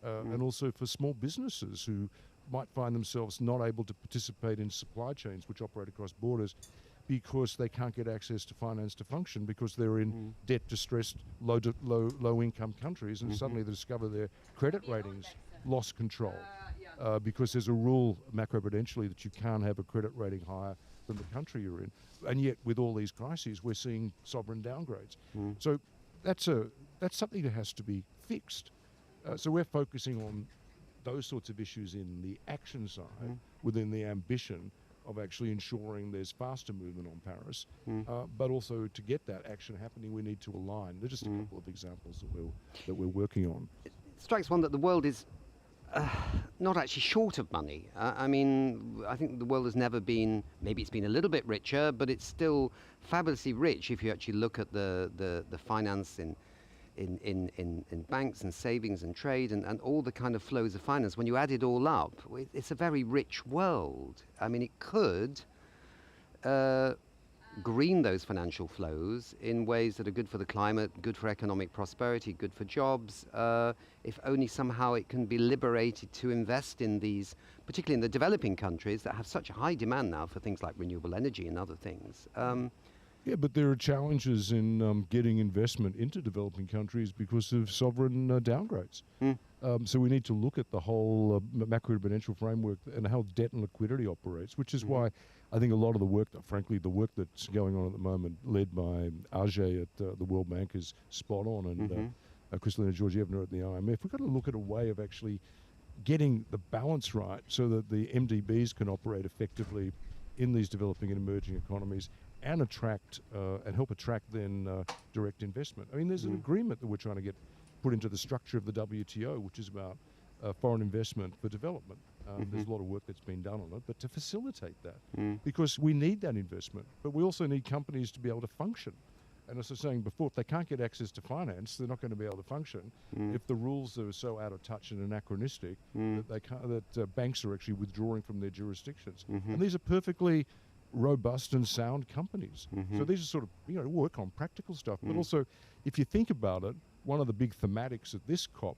and also for small businesses who might find themselves not able to participate in supply chains which operate across borders because they can't get access to finance to function because they're in debt-distressed, low-income countries, and suddenly they discover their credit ratings lost control because there's a rule macroprudentially that you can't have a credit rating higher than the country you're in. And yet, with all these crises, we're seeing sovereign downgrades. So that's something that has to be fixed. So we're focusing on those sorts of issues in the action side within the ambition of actually ensuring there's faster movement on Paris. But also to get that action happening, we need to align. There's just a couple of examples that we're working on. It strikes one that the world is not actually short of money. I mean, I think the world has never been, maybe it's been a little bit richer, but it's still fabulously rich if you actually look at the finance in banks and savings and trade and all the kind of flows of finance. When you add it all up, it's a very rich world. I mean, it could green those financial flows in ways that are good for the climate, good for economic prosperity, good for jobs, if only somehow it can be liberated to invest in these, particularly in the developing countries that have such a high demand now for things like renewable energy and other things. Yeah, but there are challenges in getting investment into developing countries because of sovereign downgrades. So we need to look at the whole macroprudential framework and how debt and liquidity operates, which is why I think a lot of the work, frankly, the work that's going on at the moment, led by Ajay at the World Bank, is spot on, and Kristalina Georgievna at the IMF. We've got to look at a way of actually getting the balance right so that the MDBs can operate effectively in these developing and emerging economies and attract and help attract then direct investment. I mean, there's an agreement that we're trying to get put into the structure of the WTO, which is about foreign investment for development. There's a lot of work that's been done on it, but to facilitate that, because we need that investment, but we also need companies to be able to function. And as I was saying before, if they can't get access to finance, they're not going to be able to function. If the rules are so out of touch and anachronistic that they can't, that banks are actually withdrawing from their jurisdictions, and these are perfectly robust and sound companies. So these are sort of, you know, work on practical stuff, but also, if you think about it, one of the big thematics at this COP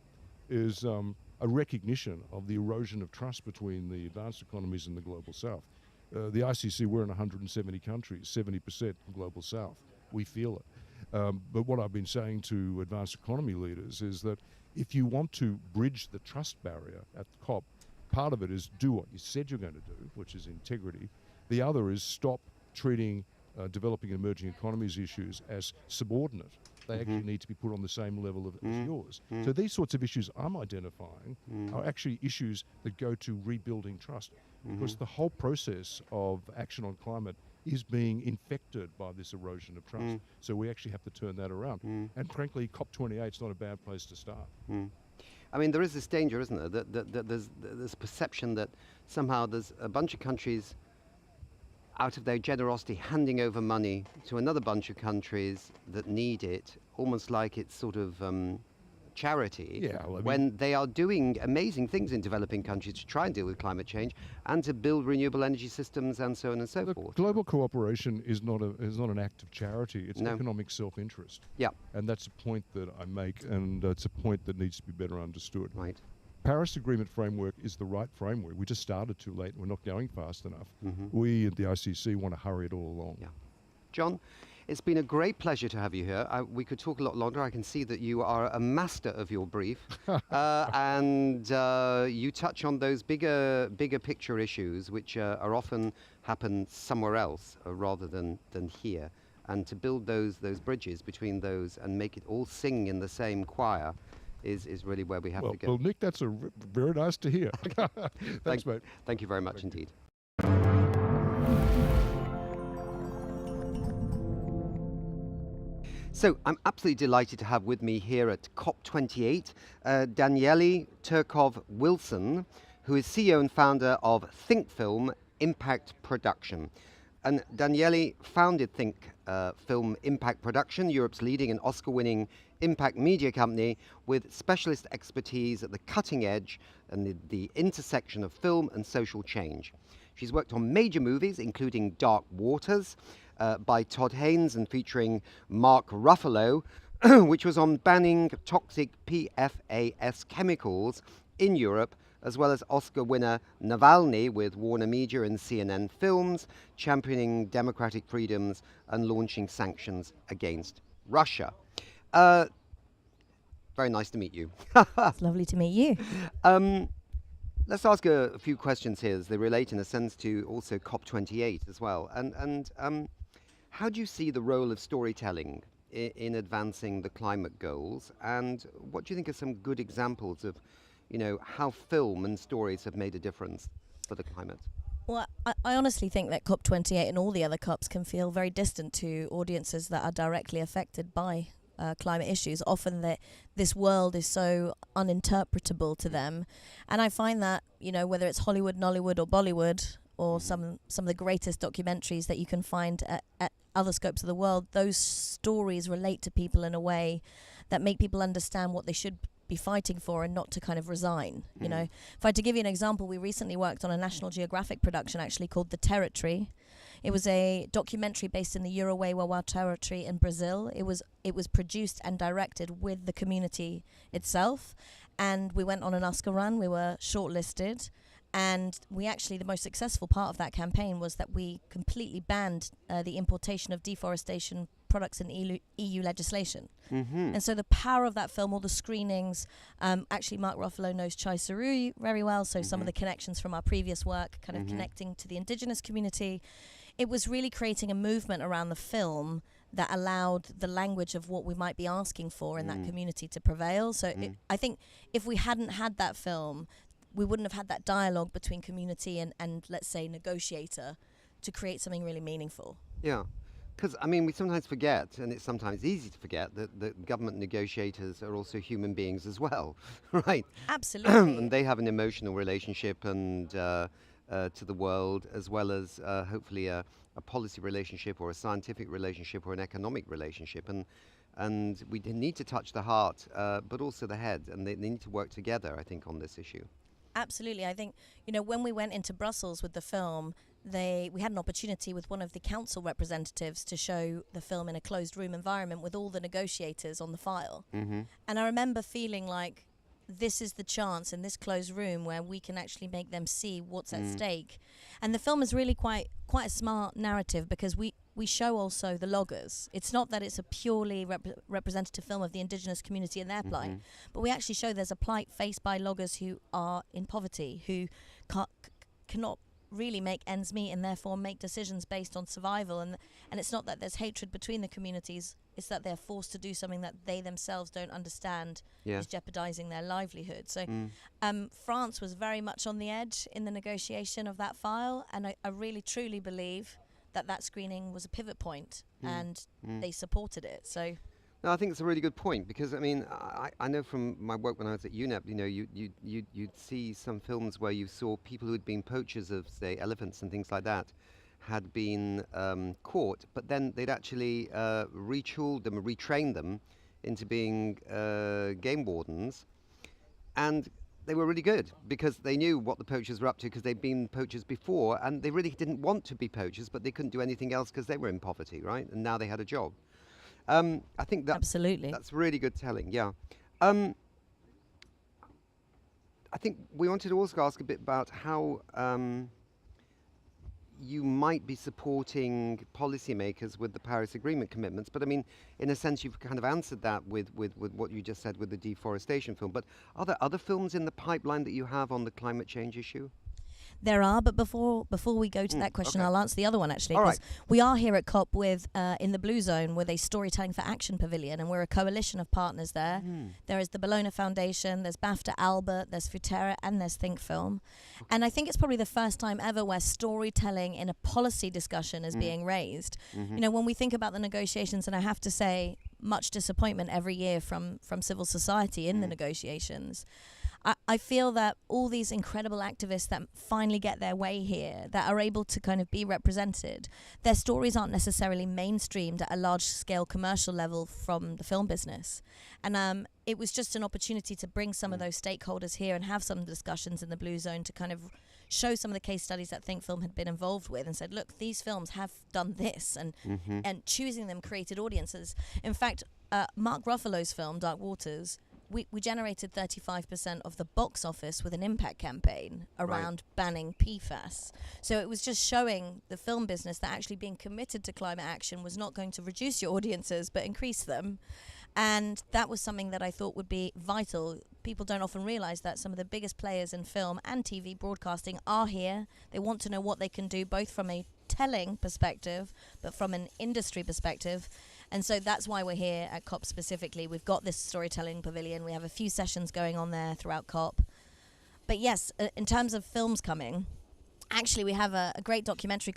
is a recognition of the erosion of trust between the advanced economies and the global south. The ICC, we're in 170 countries, 70% global south. We feel it. But what I've been saying to advanced economy leaders is that if you want to bridge the trust barrier at the COP, part of it is do what you said you're going to do, which is integrity. The other is stop treating developing and emerging economies issues as subordinate. They actually need to be put on the same level as yours. So these sorts of issues I'm identifying are actually issues that go to rebuilding trust. because the whole process of action on climate is being infected by this erosion of trust. So we actually have to turn that around. And frankly, COP28 is not a bad place to start. I mean, there is this danger, isn't there, that there's perception that somehow there's a bunch of countries out of their generosity handing over money to another bunch of countries that need it, almost like it's sort of charity, Yeah, well, I mean, when they are doing amazing things in developing countries to try and deal with climate change and to build renewable energy systems and so on and so forth. global cooperation is not an act of charity. It's economic self-interest. Yeah. And that's a point that I make, and it's a point that needs to be better understood. Right. Paris Agreement framework is the right framework. We just started too late. We're not going fast enough. We at the ICC want to hurry it all along. Yeah. John, it's been a great pleasure to have you here. We could talk a lot longer. I can see that you are a master of your brief, and you touch on those bigger picture issues, which are often happen somewhere else rather than here. And to build those bridges between those and make it all sing in the same choir is really where we have to go. Well, Nick, that's very nice to hear. Thanks, mate. Thank you very much indeed. So I'm absolutely delighted to have with me here at COP28 Danielle Turkov Wilson, who is CEO and founder of Think Film Impact Production. And Danielle founded Think Film Impact Production, Europe's leading and Oscar-winning impact media company with specialist expertise at the cutting edge and the intersection of film and social change. She's worked on major movies, including Dark Waters, by Todd Haynes and featuring Mark Ruffalo, which was on banning toxic PFAS chemicals in Europe, as well as Oscar winner Navalny with Warner Media and CNN Films, championing democratic freedoms and launching sanctions against Russia. Very nice to meet you. It's lovely to meet you. Let's ask a few questions here as they relate in a sense to also COP28 as well. And how do you see the role of storytelling in advancing the climate goals? And what do you think are some good examples of, how film and stories have made a difference for the climate? Well, I honestly think that COP28 and all the other COPs can feel very distant to audiences that are directly affected by climate issues. Often this world is so uninterpretable to them. And I find that, whether it's Hollywood, Nollywood or Bollywood, or some of the greatest documentaries that you can find at other scopes of the world, those stories relate to people in a way that make people understand what they should be fighting for and not to kind of resign. If I had to give you an example, we recently worked on a National Geographic production actually called The Territory. It was a documentary based in the Uruguay-Wawa territory in Brazil. It was produced and directed with the community itself, and we went on an Oscar run. We were shortlisted, and the most successful part of that campaign was that we completely banned the importation of deforestation products in EU legislation. And so the power of that film, all the screenings, actually Mark Ruffalo knows Chai Sarui very well, so some of the connections from our previous work, kind of connecting to the indigenous community. It was really creating a movement around the film that allowed the language of what we might be asking for in that community to prevail. So I think if we hadn't had that film, we wouldn't have had that dialogue between community and let's say negotiator to create something really meaningful. Yeah, because we sometimes forget, and it's sometimes easy to forget, that government negotiators are also human beings as well, right? Absolutely. And they have an emotional relationship and to the world, as well as hopefully a policy relationship or a scientific relationship or an economic relationship. And we need to touch the heart, but also the head, and they need to work together, I think, on this issue. Absolutely. I think, when we went into Brussels with the film, we had an opportunity with one of the council representatives to show the film in a closed room environment with all the negotiators on the file. And I remember feeling like this is the chance in this closed room where we can actually make them see what's at stake. And the film is really quite a smart narrative because we show also the loggers. It's not that it's a purely representative film of the indigenous community and their plight, but we actually show there's a plight faced by loggers who are in poverty, who cannot really make ends meet and therefore make decisions based on survival. And it's not that there's hatred between the communities, it's that they're forced to do something that they themselves don't understand is jeopardizing their livelihood. So France was very much on the edge in the negotiation of that file, and I really truly believe that screening was a pivot point, and they supported it. So no, I think it's a really good point, because I mean, I know from my work when I was at UNEP, you know, you'd see some films where you saw people who had been poachers of, say, elephants and things like that, had been caught, but then they'd actually retooled them, retrained them into being game wardens, and they were really good because they knew what the poachers were up to, because they'd been poachers before, and they really didn't want to be poachers, but they couldn't do anything else because they were in poverty, right? And now they had a job. I think that's really good telling, yeah. I think we wanted to also ask a bit about how you might be supporting policymakers with the Paris Agreement commitments, but I mean, in a sense, you've kind of answered that with what you just said with the deforestation film. But are there other films in the pipeline that you have on the climate change issue? There are, but before we go to that question, I'll answer the other one actually, because we are here at COP with in the Blue Zone with a Storytelling for Action Pavilion, and we're a coalition of partners there. There is the Bologna Foundation, there's BAFTA Albert, there's Futera, and there's Think Film. And I think it's probably the first time ever where storytelling in a policy discussion is being raised. You know, when we think about the negotiations, and I have to say, much disappointment every year from civil society in the negotiations. I feel that all these incredible activists that finally get their way here, that are able to kind of be represented, their stories aren't necessarily mainstreamed at a large-scale commercial level from the film business. And it was just an opportunity to bring some of those stakeholders here and have some discussions in the Blue Zone to kind of show some of the case studies that Think Film had been involved with, and said, look, these films have done this, and choosing them created audiences. In fact, Mark Ruffalo's film, Dark Waters, we generated 35% of the box office with an impact campaign around banning PFAS. So it was just showing the film business that actually being committed to climate action was not going to reduce your audiences, but increase them. And that was something that I thought would be vital. People don't often realize that some of the biggest players in film and TV broadcasting are here. They want to know what they can do, both from a telling perspective, but from an industry perspective. And so that's why we're here at COP specifically. We've got this storytelling pavilion. We have a few sessions going on there throughout COP. But yes, in terms of films coming, actually we have a great documentary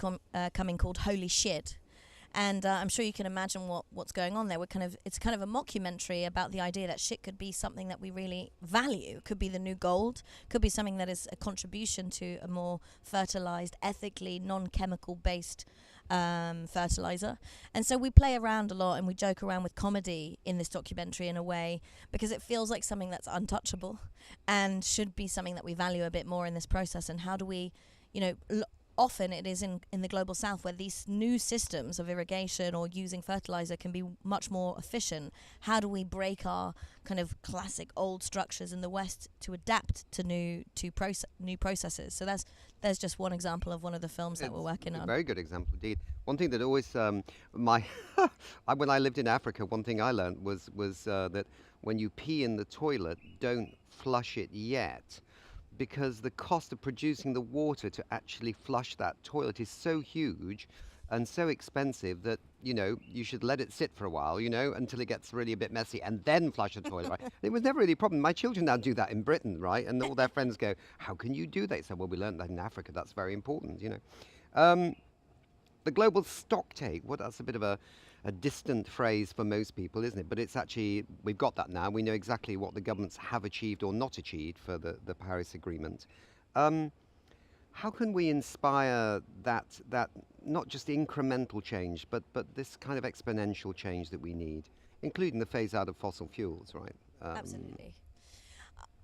coming called Holy Shit. And I'm sure you can imagine what's going on there. It's kind of a mockumentary about the idea that shit could be something that we really value. It could be the new gold. Could be something that is a contribution to a more fertilized, ethically non-chemical based fertilizer. And so we play around a lot and we joke around with comedy in this documentary in a way, because it feels like something that's untouchable and should be something that we value a bit more in this process. And how do we, often it is in the global south where these new systems of irrigation or using fertilizer can be much more efficient. How do we break our kind of classic old structures in the West to adapt to new processes? So there's just one example of one of the films that we're working on. A very good example indeed. One thing that always when I lived in Africa, one thing I learned was that when you pee in the toilet, don't flush it yet, because the cost of producing the water to actually flush that toilet is so huge and so expensive that, you should let it sit for a while, until it gets really a bit messy, and then flush the toilet, right? It was never really a problem. My children now do that in Britain, right? And all their friends go, how can you do that? They say, well, we learned that in Africa. That's very important, The global stocktake, that's a bit of a distant phrase for most people, isn't it? But it's actually, we've got that now. We know exactly what the governments have achieved or not achieved for the Paris Agreement. How can we inspire that not just incremental change, but this kind of exponential change that we need, including the phase out of fossil fuels, right? Absolutely.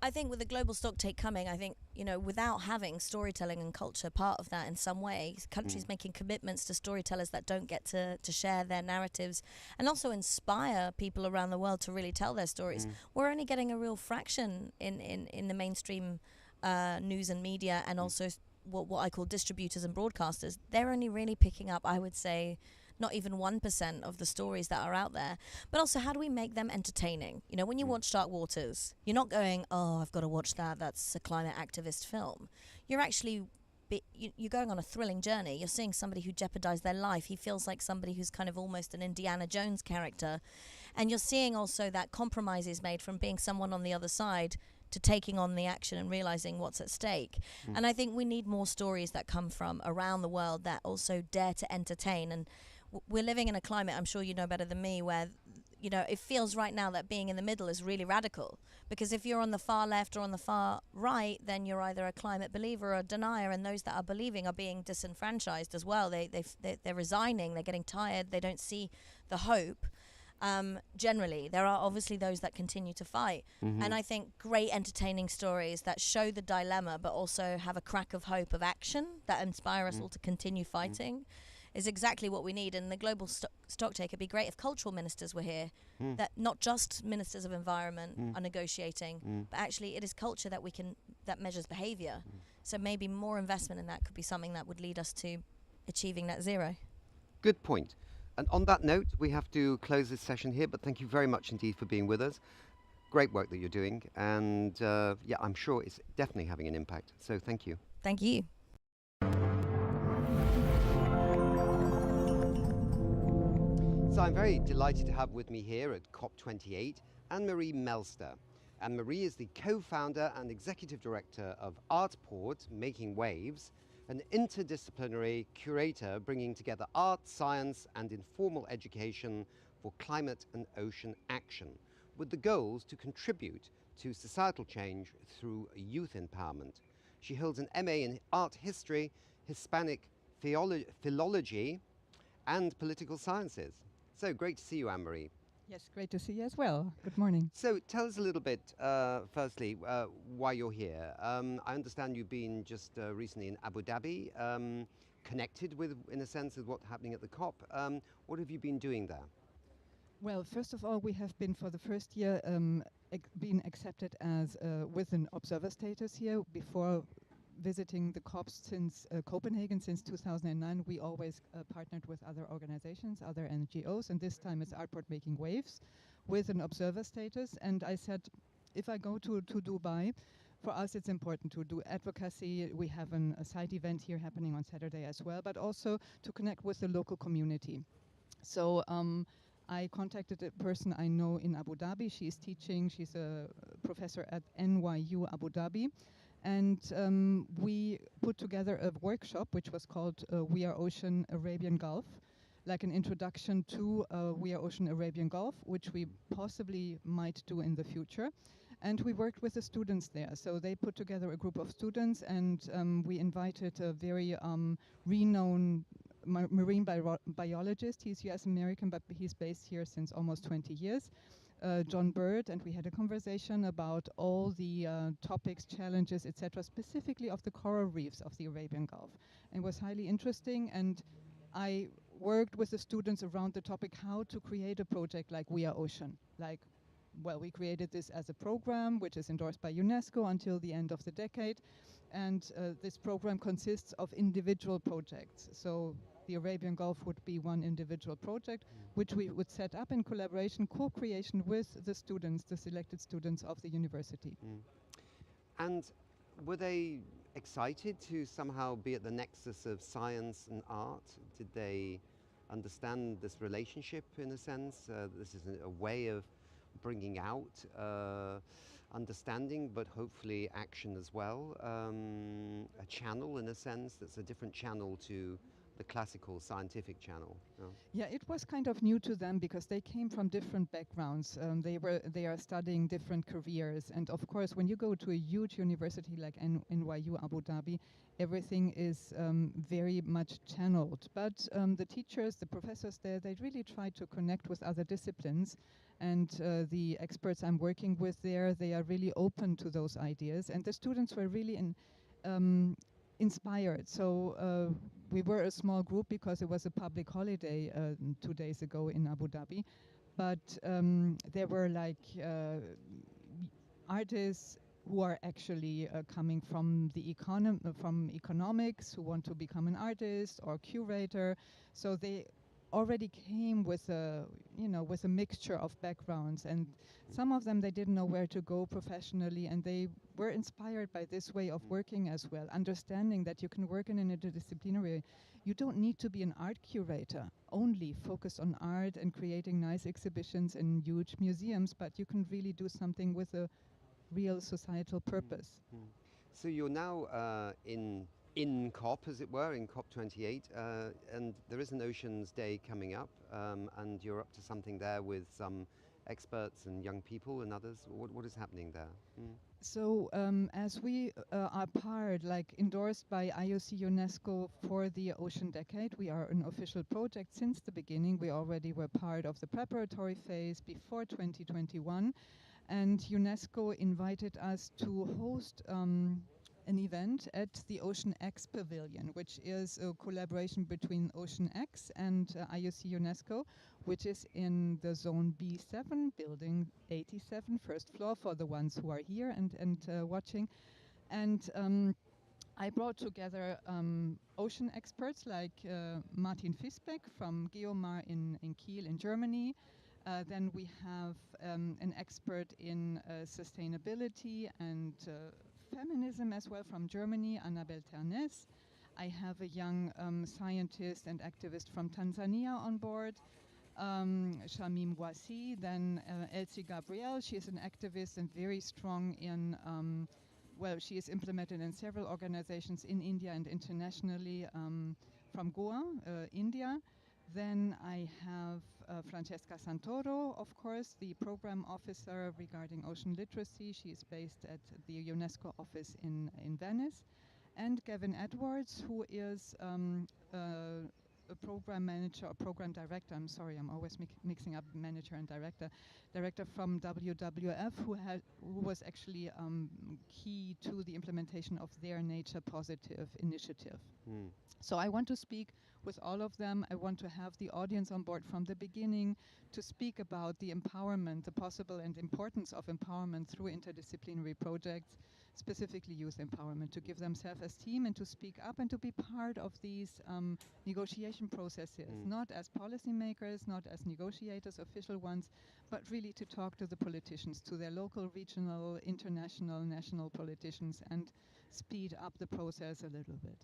I think with the global stocktake coming, I think, without having storytelling and culture part of that in some way, countries making commitments to storytellers that don't get to share their narratives and also inspire people around the world to really tell their stories. We're only getting a real fraction in the mainstream news and media, and also what I call distributors and broadcasters. They're only really picking up, I would say, not even 1% of the stories that are out there. But also, how do we make them entertaining? When you watch Dark Waters, you're not going, oh, I've got to watch that. That's a climate activist film. You're actually you're going on a thrilling journey. You're seeing somebody who jeopardized their life. He feels like somebody who's kind of almost an Indiana Jones character. And you're seeing also that compromises made from being someone on the other side to taking on the action and realizing what's at stake. And I think we need more stories that come from around the world that also dare to entertain. And we're living in a climate, I'm sure you know better than me, where it feels right now that being in the middle is really radical. Because if you're on the far left or on the far right, then you're either a climate believer or a denier, and those that are believing are being disenfranchised as well. They're resigning, they're getting tired, they don't see the hope. Generally, there are obviously those that continue to fight. And I think great entertaining stories that show the dilemma but also have a crack of hope of action that inspire us all to continue fighting is exactly what we need. And the global stocktake, it'd be great if cultural ministers were here, that not just ministers of environment are negotiating, but actually it is culture that measures behavior. So maybe more investment in that could be something that would lead us to achieving net zero. Good point. And on that note, we have to close this session here, but thank you very much indeed for being with us. Great work that you're doing, and yeah, I'm sure it's definitely having an impact. So thank you. Thank you. So I'm very delighted to have with me here at COP28 Marie Melster. Marie is the co-founder and executive director of Artport Making Waves, an interdisciplinary curator bringing together art, science and informal education for climate and ocean action, with the goals to contribute to societal change through youth empowerment. She holds an MA in art history, Hispanic philology and political sciences. So great to see you, Anne-Marie. Yes, great to see you as well. Good morning. So tell us a little bit, firstly, why you're here. I understand you've been just recently in Abu Dhabi, connected with, in a sense, with what's happening at the COP. What have you been doing there? Well, first of all, we have been for the first year been accepted as with an observer status here. Before visiting the COPs since Copenhagen since 2009, we always partnered with other organizations, other NGOs, and this time it's Artport Making Waves with an observer status. And I said, if I go to Dubai, for us it's important to do advocacy. We have a side event here happening on Saturday as well, but also to connect with the local community. So I contacted a person I know in Abu Dhabi. She's teaching, she's a professor at NYU Abu Dhabi. And we put together a workshop which was called We Are Ocean Arabian Gulf, like an introduction to We Are Ocean Arabian Gulf, which we possibly might do in the future. And we worked with the students there. So they put together a group of students, and we invited a very renowned marine biologist. He's US American, but he's based here since almost 20 years. John Bird, and we had a conversation about all the topics, challenges, etc., specifically of the coral reefs of the Arabian Gulf. And it was highly interesting, and I worked with the students around the topic how to create a project like We Are Ocean. Like, well, we created this as a program which is endorsed by UNESCO until the end of the decade, and this program consists of individual projects. So the Arabian Gulf would be one individual project, which we would set up in collaboration, co-creation with the students, the selected students of the university. And were they excited to somehow be at the nexus of science and art? Did they understand this relationship in a sense? This is a way of bringing out understanding, but hopefully action as well. A channel, in a sense, that's a different channel to the classical scientific channel. Yeah, it was kind of new to them because they came from different backgrounds. They are studying different careers, and of course, when you go to a huge university like NYU Abu Dhabi, everything is very much channeled. But the teachers, the professors there, they really try to connect with other disciplines, and the experts I'm working with there, they are really open to those ideas, and the students were really inspired. So we were a small group because it was a public holiday 2 days ago in Abu Dhabi, but there were like artists who are actually coming from the from economics, who want to become an artist or curator. So they already came with a, with a mixture of backgrounds, and some of them, they didn't know where to go professionally, and they were inspired by this way of working as well, understanding that you can work in an interdisciplinary. You don't need to be an art curator, only focused on art and creating nice exhibitions in huge museums, but you can really do something with a real societal purpose. So you're now in COP, as it were, in COP28, and there is an Oceans Day coming up, and you're up to something there with some experts and young people and others. What is happening there? So as we are part, like endorsed by IOC UNESCO for the Ocean Decade, we are an official project since the beginning. We already were part of the preparatory phase before 2021, and UNESCO invited us to host an event at the Ocean X Pavilion, which is a collaboration between Ocean X and IOC UNESCO, which is in the Zone B7, building 87, first floor, for the ones who are here and watching. And I brought together ocean experts like Martin Fisbeck from Geomar in Kiel in Germany. Then we have an expert in sustainability and feminism as well from Germany, Annabel Ternes. I have a young scientist and activist from Tanzania on board, Shamim Wasi. Then Elsie Gabrielle, she is an activist and very strong in, she is implemented in several organizations in India and internationally, from Goa, India. Then I have Francesca Santoro, of course, the program officer regarding ocean literacy. She is based at the UNESCO office in Venice. And Gavin Edwards, who is a program manager or program director. I'm sorry, I'm always mixing up manager and director. Director from WWF, who was actually key to the implementation of their Nature Positive initiative. So I want to speak with all of them. I want to have the audience on board from the beginning to speak about the empowerment, the possible and importance of empowerment through interdisciplinary projects, specifically youth empowerment, to give them self-esteem and to speak up and to be part of these negotiation processes, not as policymakers, not as negotiators, official ones, but really to talk to the politicians, to their local, regional, international, national politicians, and speed up the process a little bit.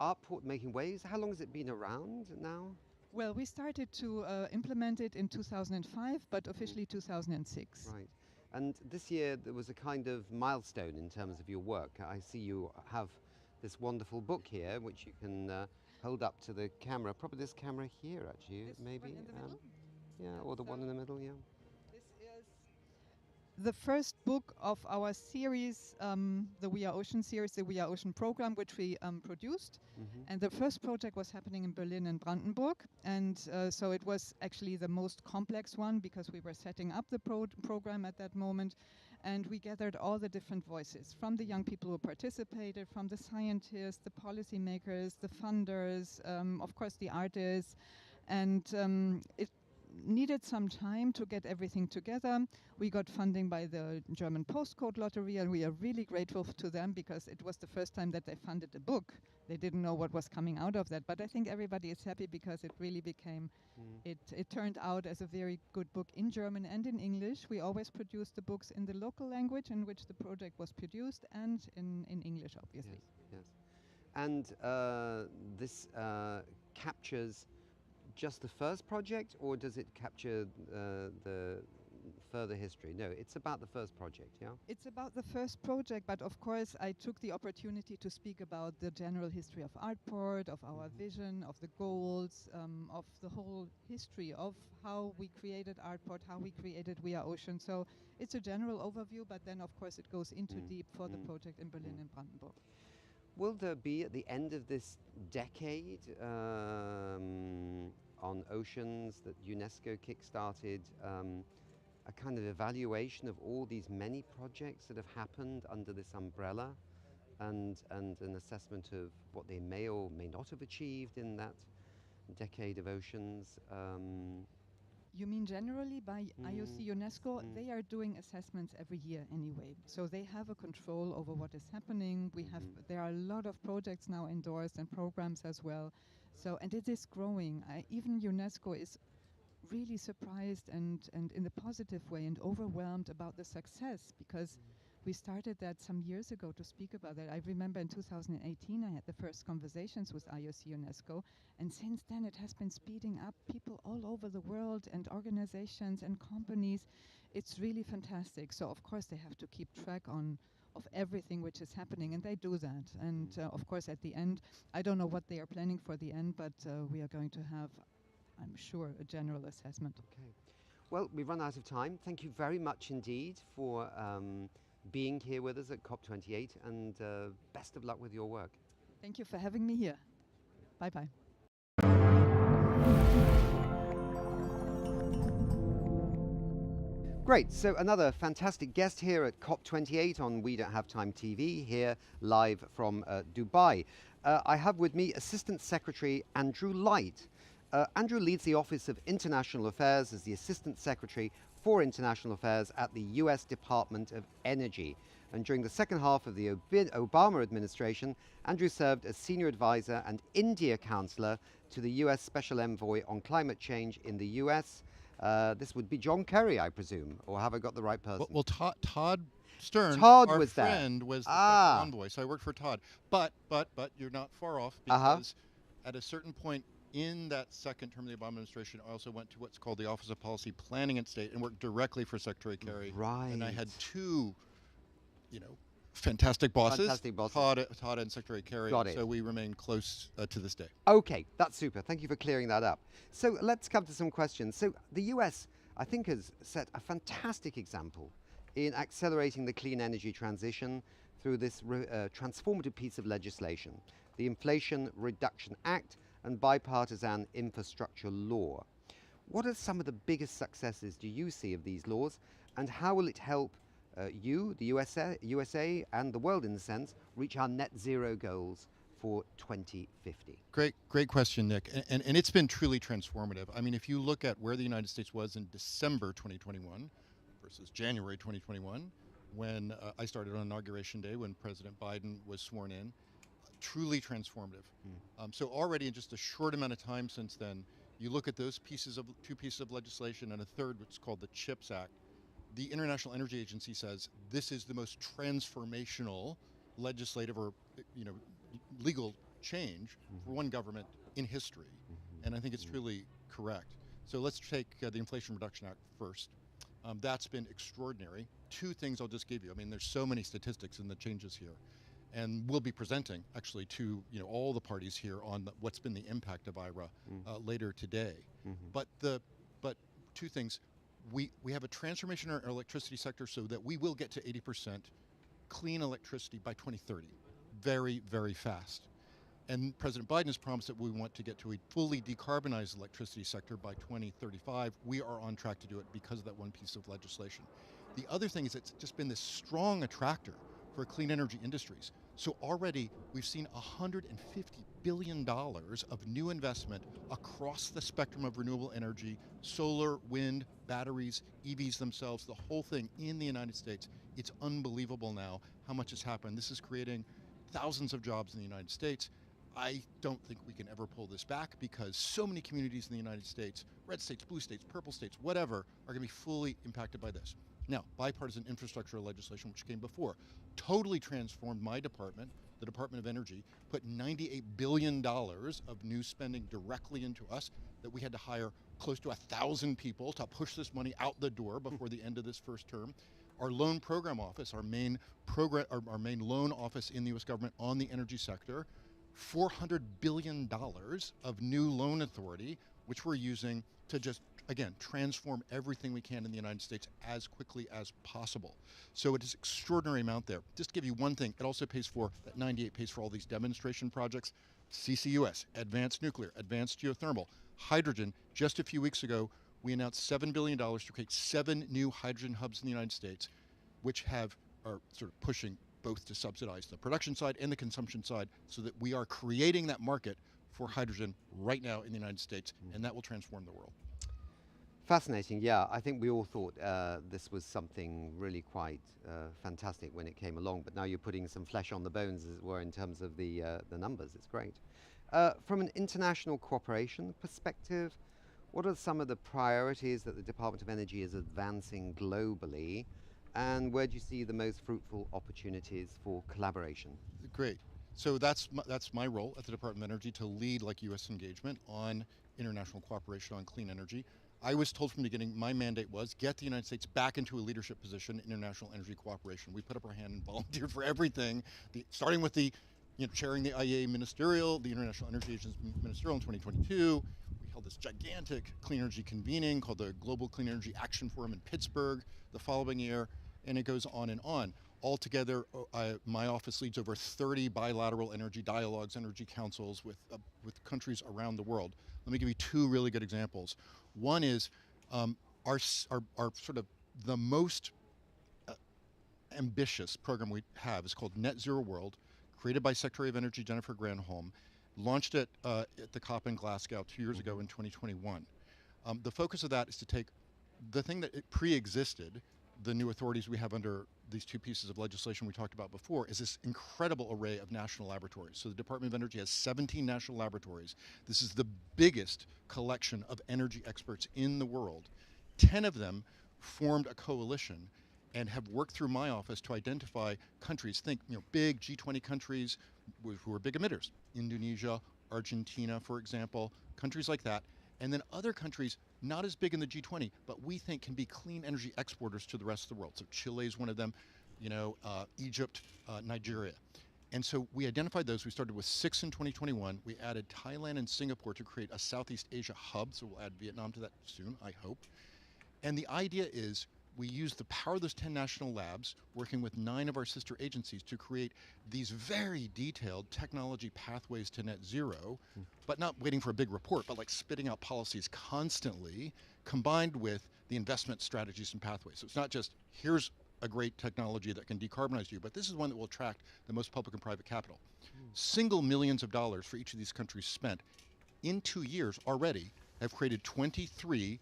Artport Making Waves, how long has it been around now? Well, we started to implement it in 2005, but officially 2006. Right. And this year there was a kind of milestone in terms of your work. I see you have this wonderful book here, which you can hold up to the camera. Probably this camera here, actually, this maybe. One in the middle? Yeah, or the one in the middle, yeah. This is the first book of our series, the We Are Ocean series, the We Are Ocean program, which we produced. And the first project was happening in Berlin and Brandenburg. And so it was actually the most complex one because we were setting up the program at that moment. And we gathered all the different voices from the young people who participated, from the scientists, the policymakers, the funders, of course the artists. And it needed some time to get everything together. We got funding by the German Postcode Lottery, and we are really grateful to them because it was the first time that they funded a book. They didn't know what was coming out of that, but I think everybody is happy because it really became, it turned out as a very good book in German and in English. We always produce the books in the local language in which the project was produced and in English, obviously. Yes. And this captures just the first project, or does it capture the further history? No, it's about the first project, yeah? It's about the first project, but of course I took the opportunity to speak about the general history of Artport, of our vision, of the goals, of the whole history of how we created Artport, how we created We Are Ocean. So it's a general overview, but then of course it goes into deep for the project in Berlin and Brandenburg. Will there be, at the end of this decade, on oceans that UNESCO kickstarted, a kind of evaluation of all these many projects that have happened under this umbrella, and an assessment of what they may or may not have achieved in that decade of oceans? You mean generally by IOC UNESCO? They are doing assessments every year anyway. So they have a control over what is happening. There are a lot of projects now endorsed and programs as well. So, and it is growing. Even UNESCO is really surprised and in the positive way and overwhelmed about the success, because we started that some years ago to speak about that. I remember in 2018 I had the first conversations with IOC UNESCO, and since then it has been speeding up. People all over the world and organizations and companies. It's really fantastic. So of course they have to keep track of everything which is happening, and they do that. And of course at the end, I don't know what they are planning for the end, but we are going to have, I'm sure, a general assessment. Okay. Well, we've run out of time. Thank you very much indeed for being here with us at COP28, and best of luck with your work. Thank you for having me here. Bye-bye. Great, so another fantastic guest here at COP28 on We Don't Have Time TV, here live from Dubai. I have with me Assistant Secretary Andrew Light. Andrew leads the Office of International Affairs as the Assistant Secretary for International Affairs at the US Department of Energy. And during the second half of the Obama administration, Andrew served as Senior Advisor and India Counselor to the US Special Envoy on Climate Change in the US. This would be John Kerry, I presume, or have I got the right person? Well, Todd Stern, Todd our was friend, there. was the special envoy, so I worked for Todd. But you're not far off, because at a certain point in that second term of the Obama administration, I also went to what's called the Office of Policy Planning and State and worked directly for Secretary Kerry. Right. And I had two, fantastic bosses. Todd and Secretary Kerry. Got it. So we remain close to this day. Okay, that's super. Thank you for clearing that up. So let's come to some questions. So the US, I think, has set a fantastic example in accelerating the clean energy transition through this transformative piece of legislation, the Inflation Reduction Act and bipartisan infrastructure law. What are some of the biggest successes do you see of these laws, and how will it help you, the USA and the world in a sense, reach our net zero goals for 2050? Great question, Nick. And it's been truly transformative. I mean, if you look at where the United States was in December 2021 versus January 2021, when I started on Inauguration Day, when President Biden was sworn in, truly transformative. So already in just a short amount of time since then, you look at those two pieces of legislation and a third, what's called the CHIPS Act. The International Energy Agency says this is the most transformational legislative or legal change for one government in history. And I think it's truly correct. So let's take the Inflation Reduction Act first. That's been extraordinary. Two things I'll just give you. I mean, there's so many statistics in the changes here. And we'll be presenting actually to all the parties here on what's been the impact of IRA later today. But two things: we have a transformation in our electricity sector so that we will get to 80% clean electricity by 2030, very, very fast. And President Biden has promised that we want to get to a fully decarbonized electricity sector by 2035. We are on track to do it because of that one piece of legislation. The other thing is it's just been this strong attractor for clean energy industries. So already we've seen $150 billion of new investment across the spectrum of renewable energy, solar, wind, batteries, EVs themselves, the whole thing in the United States. It's unbelievable now how much has happened. This is creating thousands of jobs in the United States. I don't think we can ever pull this back because so many communities in the United States, red states, blue states, purple states, whatever, are going to be fully impacted by this. Now, bipartisan infrastructure legislation, which came before, totally transformed my department, the Department of Energy, put $98 billion of new spending directly into us, that we had to hire close to 1,000 people to push this money out the door before the end of this first term. Our loan program office, our main loan office in the U.S. government on the energy sector, $400 billion of new loan authority, which we're using to just, again, transform everything we can in the United States as quickly as possible. So it is an extraordinary amount there. Just to give you one thing, it also pays for, that 98 pays for all these demonstration projects, CCUS, advanced nuclear, advanced geothermal, hydrogen. Just a few weeks ago, we announced $7 billion to create 7 new hydrogen hubs in the United States, which are sort of pushing both to subsidize the production side and the consumption side, so that we are creating that market for hydrogen right now in the United States, and that will transform the world. Fascinating, yeah. I think we all thought this was something really quite fantastic when it came along, but now you're putting some flesh on the bones, as it were, in terms of the numbers. It's great. From an international cooperation perspective, what are some of the priorities that the Department of Energy is advancing globally, and where do you see the most fruitful opportunities for collaboration? Great. So that's my role at the Department of Energy, to lead like U.S. engagement on international cooperation on clean energy. I was told from the beginning, my mandate was get the United States back into a leadership position in international energy cooperation. We put up our hand and volunteered for everything, starting with chairing the IEA ministerial, the International Energy Agency ministerial in 2022. We held this gigantic clean energy convening called the Global Clean Energy Action Forum in Pittsburgh the following year, and it goes on and on. Altogether, my office leads over 30 bilateral energy dialogues, energy councils with countries around the world. Let me give you two really good examples. One is our sort of the most ambitious program we have is called Net Zero World, created by Secretary of Energy Jennifer Granholm, launched it at the COP in Glasgow 2 years ago in 2021. The focus of that is to take the thing that it pre-existed, the new authorities we have under these two pieces of legislation we talked about before, is this incredible array of national laboratories. So the Department of Energy has 17 national laboratories. This is the biggest collection of energy experts in the world. 10 of them formed a coalition and have worked through my office to identify countries, think big G20 countries who are big emitters, Indonesia, Argentina, for example, countries like that. And then other countries not as big in the G20, but we think can be clean energy exporters to the rest of the world. So Chile is one of them, Egypt, Nigeria. And so we identified those. We started with 6 in 2021. We added Thailand and Singapore to create a Southeast Asia hub. So we'll add Vietnam to that soon, I hope. And the idea is we use the power of those 10 national labs, working with 9 of our sister agencies, to create these very detailed technology pathways to net zero, but not waiting for a big report, but like spitting out policies constantly, combined with the investment strategies and pathways. So it's not just, here's a great technology that can decarbonize you, but this is one that will attract the most public and private capital. Single millions of dollars for each of these countries spent in 2 years already have created 23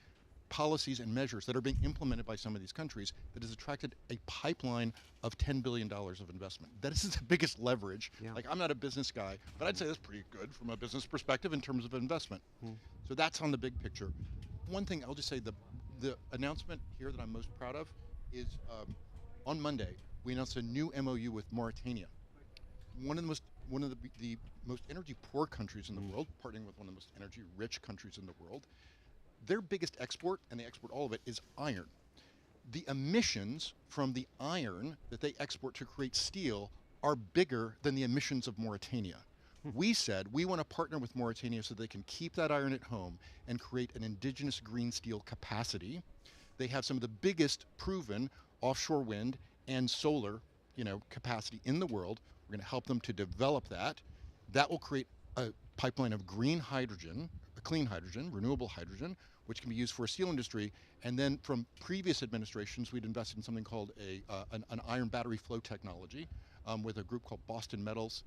policies and measures that are being implemented by some of these countries that has attracted a pipeline of $10 billion of investment. That is the biggest leverage. Like, I'm not a business guy, but I'd say that's pretty good from a business perspective in terms of investment. So that's on the big picture. One thing I'll just say, the announcement here that I'm most proud of is on Monday, we announced a new MOU with Mauritania. One of the most energy poor countries in the world, partnering with one of the most energy rich countries in the world. Their biggest export, and they export all of it, is iron. The emissions from the iron that they export to create steel are bigger than the emissions of Mauritania. We said we want to partner with Mauritania so they can keep that iron at home and create an indigenous green steel capacity. They have some of the biggest proven offshore wind and solar, capacity in the world. We're going to help them to develop that. That will create a pipeline of green hydrogen, clean hydrogen, renewable hydrogen, which can be used for a steel industry. And then from previous administrations, we'd invested in something called an iron battery flow technology with a group called Boston Metals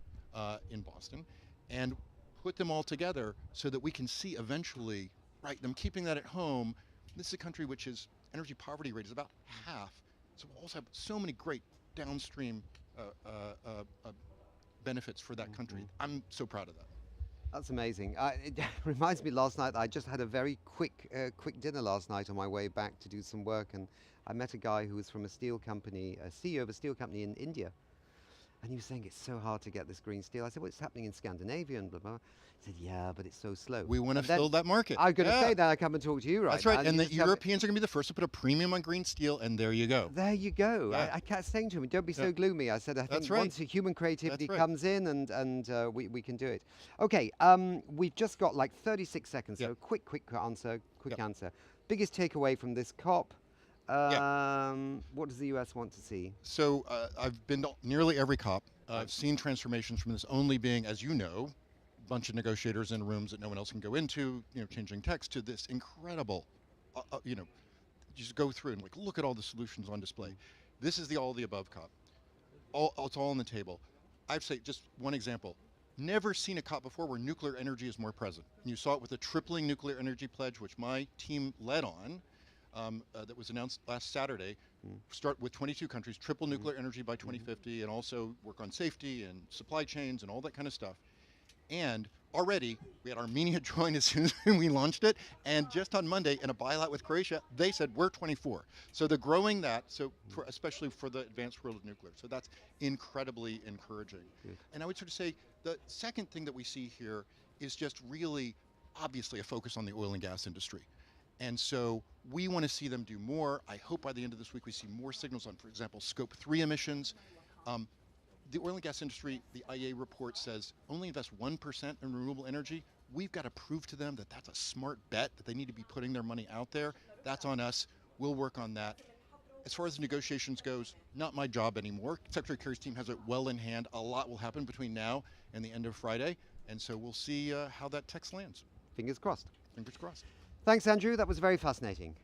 in Boston, and put them all together so that we can see eventually, them keeping that at home. This is a country which is energy poverty rate is about half. So we'll also have so many great downstream benefits for that country. I'm so proud of that. That's amazing. It reminds me, last night I just had a very quick dinner last night on my way back to do some work, and I met a guy who was from a steel company, a CEO of a steel company in India, and he was saying it's so hard to get this green steel. I said, well, it's happening in Scandinavia and blah, blah. He said, yeah, but it's so slow. We want to fill that market. I'm going to say that. I come and talk to you right That's right, now, and the Europeans are going to be the first to put a premium on green steel, and there you go. There you go. Yeah. I kept saying to him, don't be so gloomy. I said, I think once human creativity comes in, and we can do it. Okay, we've just got like 36 seconds, so quick answer. Biggest takeaway from this COP? What does the US want to see? So I've been to nearly every COP. I've seen transformations from this only being, as you know, a bunch of negotiators in rooms that no one else can go into, changing text, to this incredible, just go through and look at all the solutions on display. This is the all of the above COP. It's all on the table. I'd say just one example. never seen a COP before where nuclear energy is more present. And you saw it with the tripling nuclear energy pledge, which my team led on, that was announced last Saturday. Start with 22 countries, triple nuclear energy by 2050, and also work on safety and supply chains and all that kind of stuff. And already, we had Armenia join as soon as we launched it, and just on Monday, in a bailout with Croatia, they said, we're 24. So they're growing that, especially for the advanced world of nuclear. So that's incredibly encouraging. And I would sort of say, the second thing that we see here is just really, obviously, a focus on the oil and gas industry. And so we want to see them do more. I hope by the end of this week we see more signals on, for example, Scope 3 emissions. The oil and gas industry, the IEA report says, only invest 1% in renewable energy. We've got to prove to them that that's a smart bet, that they need to be putting their money out there. That's on us. We'll work on that. As far as the negotiations goes, not my job anymore. Secretary Kerry's team has it well in hand. A lot will happen between now and the end of Friday. And so we'll see how that text lands. Fingers crossed. Fingers crossed. Thanks, Andrew. That was very fascinating.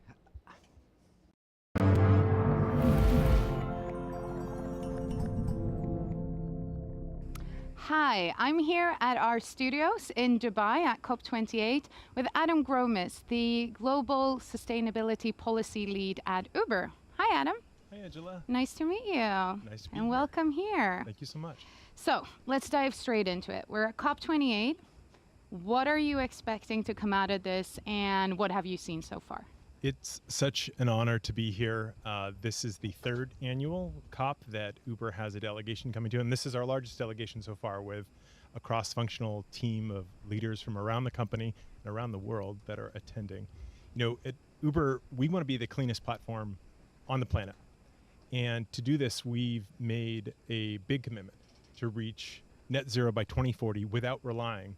Hi, I'm here at our studios in Dubai at COP28 with Adam Gromis, the Global Sustainability Policy Lead at Uber. Hi, Adam. Hi, Angela. Nice to meet you. Nice to be here. And welcome here. Thank you so much. So let's dive straight into it. We're at COP28. What are you expecting to come out of this, and what have you seen so far? It's such an honor to be here. This is the third annual COP that Uber has a delegation coming to, and this is our largest delegation so far, with a cross-functional team of leaders from around the company and around the world that are attending. You know, at Uber, we want to be the cleanest platform on the planet. And to do this, we've made a big commitment to reach net zero by 2040 without relying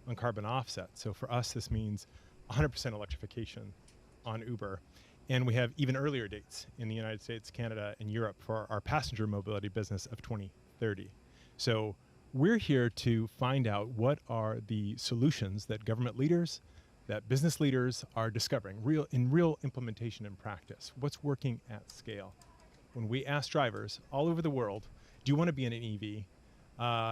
on carbon offsets. So for us, this means 100% electrification on Uber. And we have even earlier dates in the United States, Canada, and Europe for our passenger mobility business of 2030. So we're here to find out what are the solutions that government leaders, that business leaders are discovering in real implementation and practice. What's working at scale? When we ask drivers all over the world, do you want to be in an EV?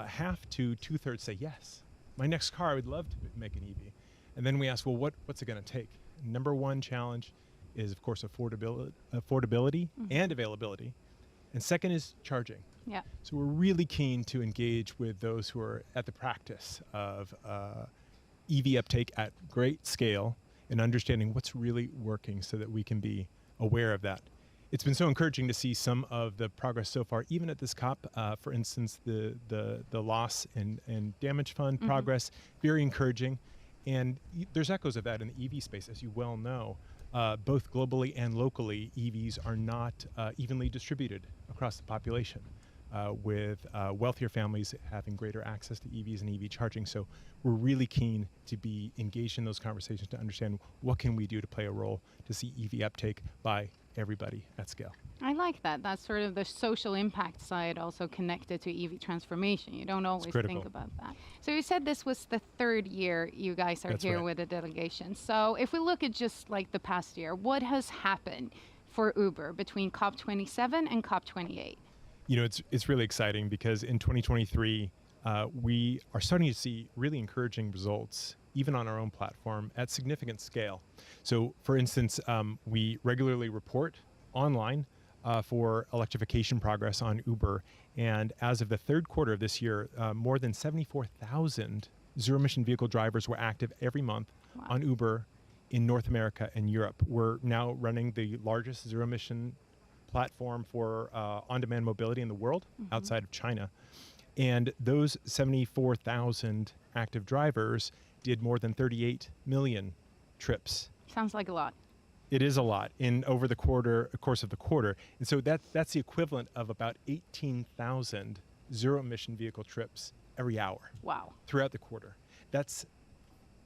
Half to two-thirds say yes. My next car, I would love to make an EV. And then we ask, well, what's it going to take? Number one challenge is, of course, affordability and availability. And second is charging. Yeah. So we're really keen to engage with those who are at the practice of EV uptake at great scale and understanding what's really working so that we can be aware of that. It's been so encouraging to see some of the progress so far, even at this COP. For instance, the loss and damage fund progress, very encouraging. And there's echoes of that in the EV space, as you well know. Both globally and locally, EVs are not evenly distributed across the population, with wealthier families having greater access to EVs and EV charging. So we're really keen to be engaged in those conversations to understand what can we do to play a role to see EV uptake by everybody at scale. I like that. That's sort of the social impact side also connected to EV transformation. You don't always think about that. So you said this was the third year you guys are That's here right. with the delegation. So if we look at just like the past year, what has happened for Uber between COP27 and COP28? You know, it's really exciting because in 2023, we are starting to see really encouraging results, even on our own platform, at significant scale. So, for instance, we regularly report online for electrification progress on Uber. And as of the third quarter of this year, more than 74,000 zero-emission vehicle drivers were active every month on Uber in North America and Europe. We're now running the largest zero-emission platform for on-demand mobility in the world outside of China. And those 74,000 active drivers did more than 38 million trips. Sounds like a lot. It is a lot over the course of the quarter. And so that's the equivalent of about 18,000 zero-emission vehicle trips every hour. Wow. Throughout the quarter. That's,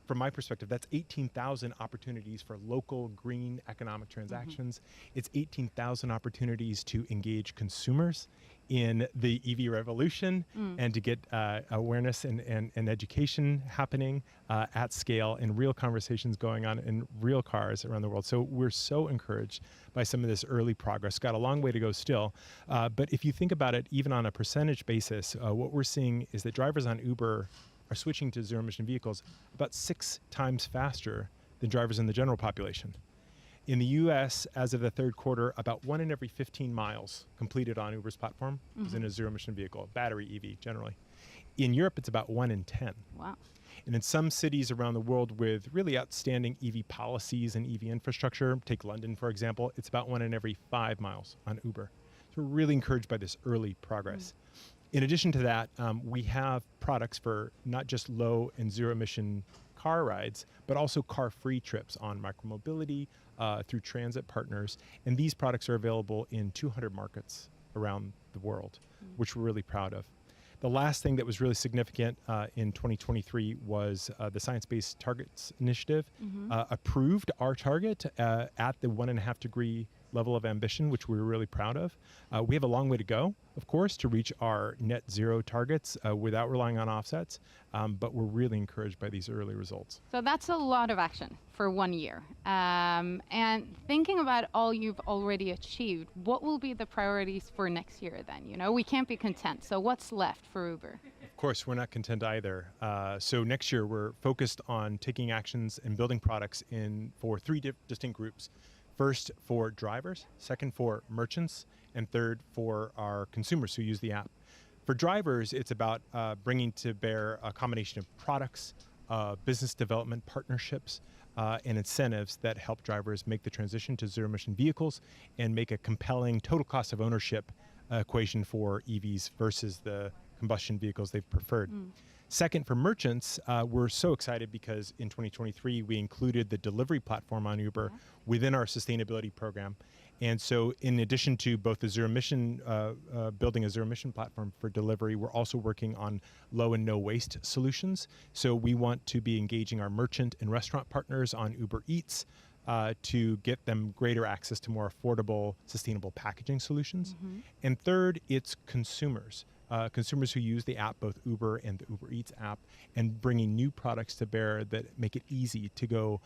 from my perspective, that's 18,000 opportunities for local green economic transactions. It's 18,000 opportunities to engage consumers in the EV revolution and to get awareness and education happening at scale and real conversations going on in real cars around the world. So we're so encouraged by some of this early progress. Got a long way to go still. But if you think about it, even on a percentage basis, what we're seeing is that drivers on Uber are switching to zero-emission vehicles about 6 times faster than drivers in the general population. In the US, as of the third quarter, about 1 in every 15 miles completed on Uber's platform is in a zero-emission vehicle, battery EV generally. In Europe, it's about 1 in 10. Wow. And in some cities around the world with really outstanding EV policies and EV infrastructure, take London, for example, it's about 1 in every 5 miles on Uber. So we're really encouraged by this early progress. In addition to that, we have products for not just low and zero emission car rides, but also car-free trips on micromobility through transit partners. And these products are available in 200 markets around the world, which we're really proud of. The last thing that was really significant in 2023 was the Science Based Targets Initiative approved our target at the 1.5 degree level of ambition, which we were really proud of. We have a long way to go, of course, to reach our net zero targets without relying on offsets, but we're really encouraged by these early results. So that's a lot of action for 1 year. And thinking about all you've already achieved, what will be the priorities for next year then? You know, we can't be content. So what's left for Uber? Of course, we're not content either. So next year, we're focused on taking actions and building products for 3 distinct groups. First, for drivers, second, for merchants, and third, for our consumers who use the app. For drivers, it's about bringing to bear a combination of products, business development partnerships, and incentives that help drivers make the transition to zero-emission vehicles and make a compelling total cost of ownership equation for EVs versus the combustion vehicles they've preferred. Second, for merchants, we're so excited because in 2023, we included the delivery platform on Uber within our sustainability program. And so in addition to both the zero-emission, building a zero-emission platform for delivery, we're also working on low and no waste solutions. So we want to be engaging our merchant and restaurant partners on Uber Eats to get them greater access to more affordable, sustainable packaging solutions. And third, it's consumers. Consumers who use the app, both Uber and the Uber Eats app, and bringing new products to bear that make it easy to go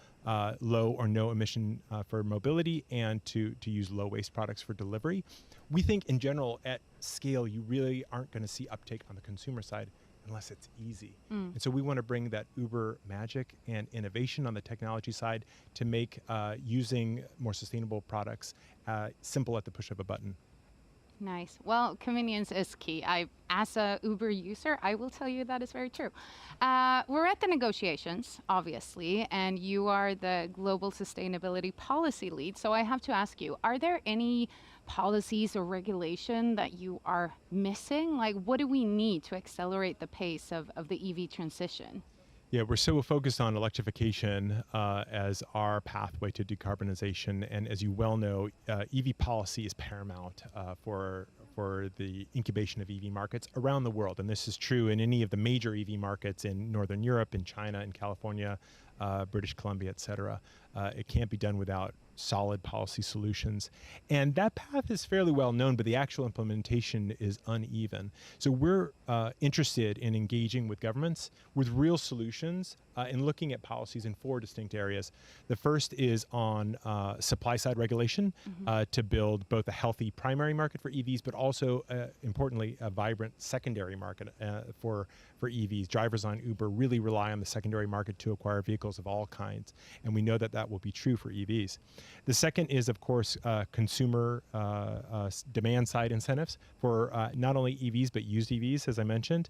low or no emission for mobility and to use low waste products for delivery. We think in general at scale, you really aren't going to see uptake on the consumer side unless it's easy. And so we want to bring that Uber magic and innovation on the technology side to make using more sustainable products simple at the push of a button. Nice. Well, convenience is key. As a Uber user, I will tell you that is very true. We're at the negotiations, obviously, and you are the global sustainability policy lead. So I have to ask you, are there any policies or regulation that you are missing? Like, what do we need to accelerate the pace of the EV transition? Yeah, we're so focused on electrification as our pathway to decarbonization. And as you well know, EV policy is paramount for the incubation of EV markets around the world. And this is true in any of the major EV markets in Northern Europe, in China, in California, British Columbia, et cetera. It can't be done without solid policy solutions. And that path is fairly well known, but the actual implementation is uneven. So we're interested in engaging with governments with real solutions and looking at policies in 4 distinct areas. The first is on supply side regulation to build both a healthy primary market for EVs, but also importantly, a vibrant secondary market for EVs. Drivers on Uber really rely on the secondary market to acquire vehicles of all kinds. And we know that that will be true for EVs. The second is, of course, consumer demand side incentives for not only EVs, but used EVs, as I mentioned,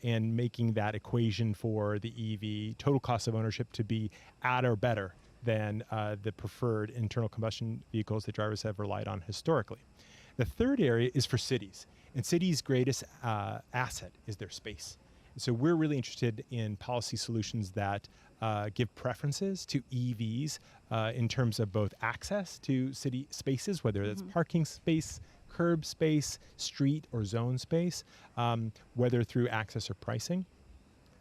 and making that equation for the EV total cost of ownership to be at or better than the preferred internal combustion vehicles that drivers have relied on historically. The third area is for cities, and cities' greatest asset is their space. So we're really interested in policy solutions that give preferences to EVs in terms of both access to city spaces, whether that's parking space, curb space, street or zone space, whether through access or pricing.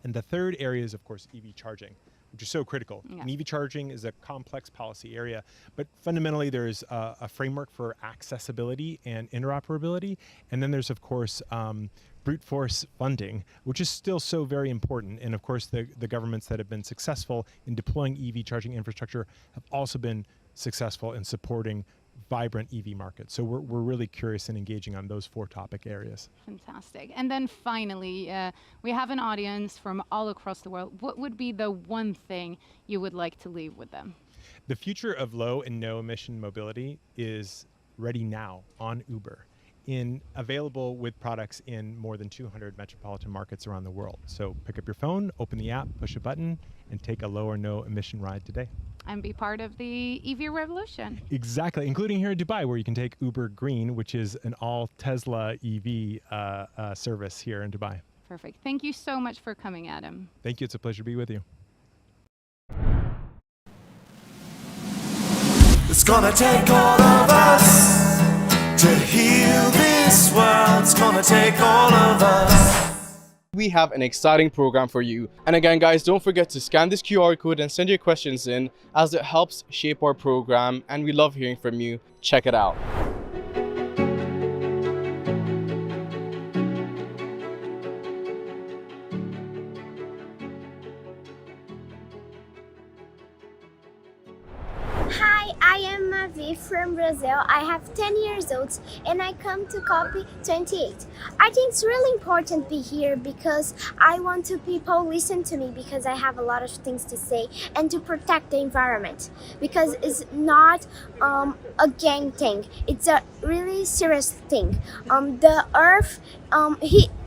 And the third area is, of course, EV charging, which is so critical. And EV charging is a complex policy area, but fundamentally there's a framework for accessibility and interoperability. And then there's, of course, brute force funding, which is still so very important. And of course, the governments that have been successful in deploying EV charging infrastructure have also been successful in supporting vibrant EV market. So we're really curious and engaging on those 4 topic areas. Fantastic. And then finally, we have an audience from all across the world. What would be the one thing you would like to leave with them? The future of low and no emission mobility is ready now on Uber, available with products in more than 200 metropolitan markets around the world. So pick up your phone, open the app, push a button, and take a low or no emission ride today. And be part of the EV revolution. Exactly, including here in Dubai, where you can take Uber Green, which is an all Tesla EV service here in Dubai. Perfect. Thank you so much for coming, Adam. Thank you. It's a pleasure to be with you. It's gonna take all of us to heal this world. It's gonna take all of us. We have an exciting program for you. And again, guys, don't forget to scan this QR code and send your questions in, as it helps shape our program, and we love hearing from you. Check it out. Hi, I am Marie from Brazil. I have 10 years old and I come to COP28. I think it's really important to be here because I want to people listen to me, because I have a lot of things to say, and to protect the environment, because it's not a gang thing. It's a really serious thing. The earth,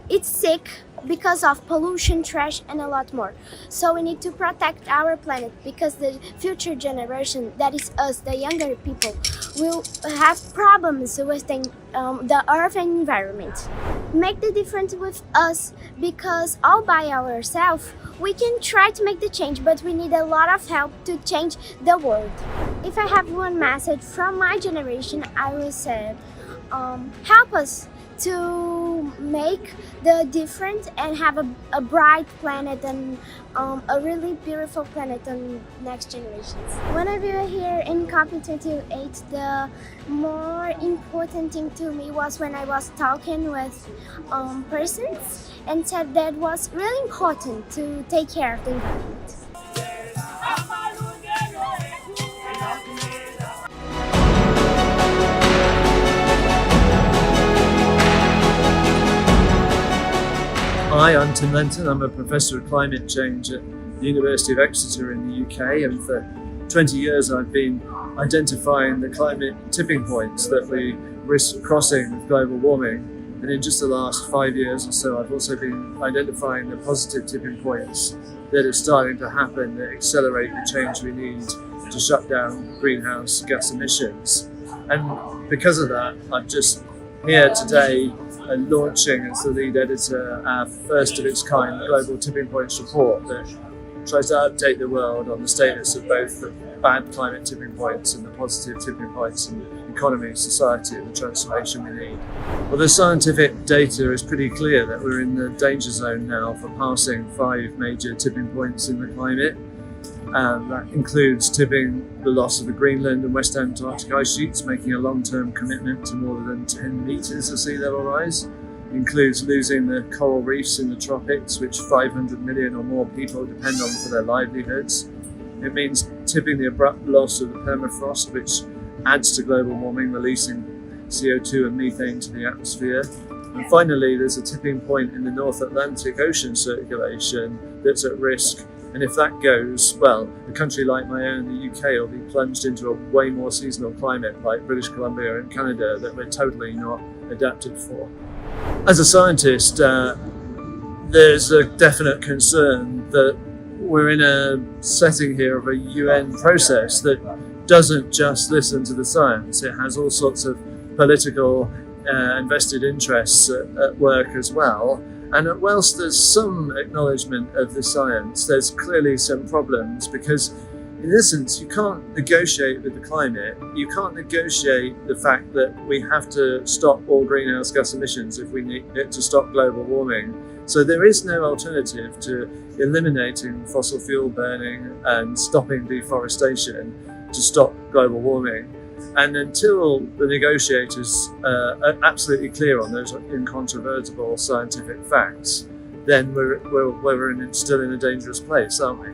it's sick because of pollution, trash, and a lot more. So we need to protect our planet, because the future generation, that is us, the younger people, will have problems with the earth and environment. Make the difference with us, because all by ourselves we can try to make the change, but we need a lot of help to change the world. If I have one message from my generation, I will say, help us to make the difference and have a bright planet and a really beautiful planet on next generations. Whenever you're here in COP28, the more important thing to me was when I was talking with persons and said that it was really important to take care of the environment. Hi, I'm Denton. I'm a professor of climate change at the University of Exeter in the UK, and for 20 years I've been identifying the climate tipping points that we risk crossing with global warming. And in just the last 5 years or so, I've also been identifying the positive tipping points that are starting to happen that accelerate the change we need to shut down greenhouse gas emissions. And because of that, I'm just here today launching, as the lead editor, our first of its kind global tipping points report that tries to update the world on the status of both the bad climate tipping points and the positive tipping points in economy, society, and the transformation we need. Well, the scientific data is pretty clear that we're in the danger zone now for passing 5 major tipping points in the climate. That includes tipping the loss of the Greenland and West Antarctic ice sheets, making a long-term commitment to more than 10 meters of sea level rise. It includes losing the coral reefs in the tropics, which 500 million or more people depend on for their livelihoods. It means tipping the abrupt loss of the permafrost, which adds to global warming, releasing CO2 and methane to the atmosphere. And finally, there's a tipping point in the North Atlantic Ocean circulation that's at risk. And if that goes, well, a country like my own, the UK, will be plunged into a way more seasonal climate like British Columbia and Canada that we're totally not adapted for. As a scientist, there's a definite concern that we're in a setting here of a UN process that doesn't just listen to the science. It has all sorts of political and vested interests at work as well. And whilst there's some acknowledgement of the science, there's clearly some problems, because in essence, you can't negotiate with the climate. You can't negotiate the fact that we have to stop all greenhouse gas emissions if we need it to stop global warming. So there is no alternative to eliminating fossil fuel burning and stopping deforestation to stop global warming. And until the negotiators are absolutely clear on those incontrovertible scientific facts, then we're still in a dangerous place, aren't we?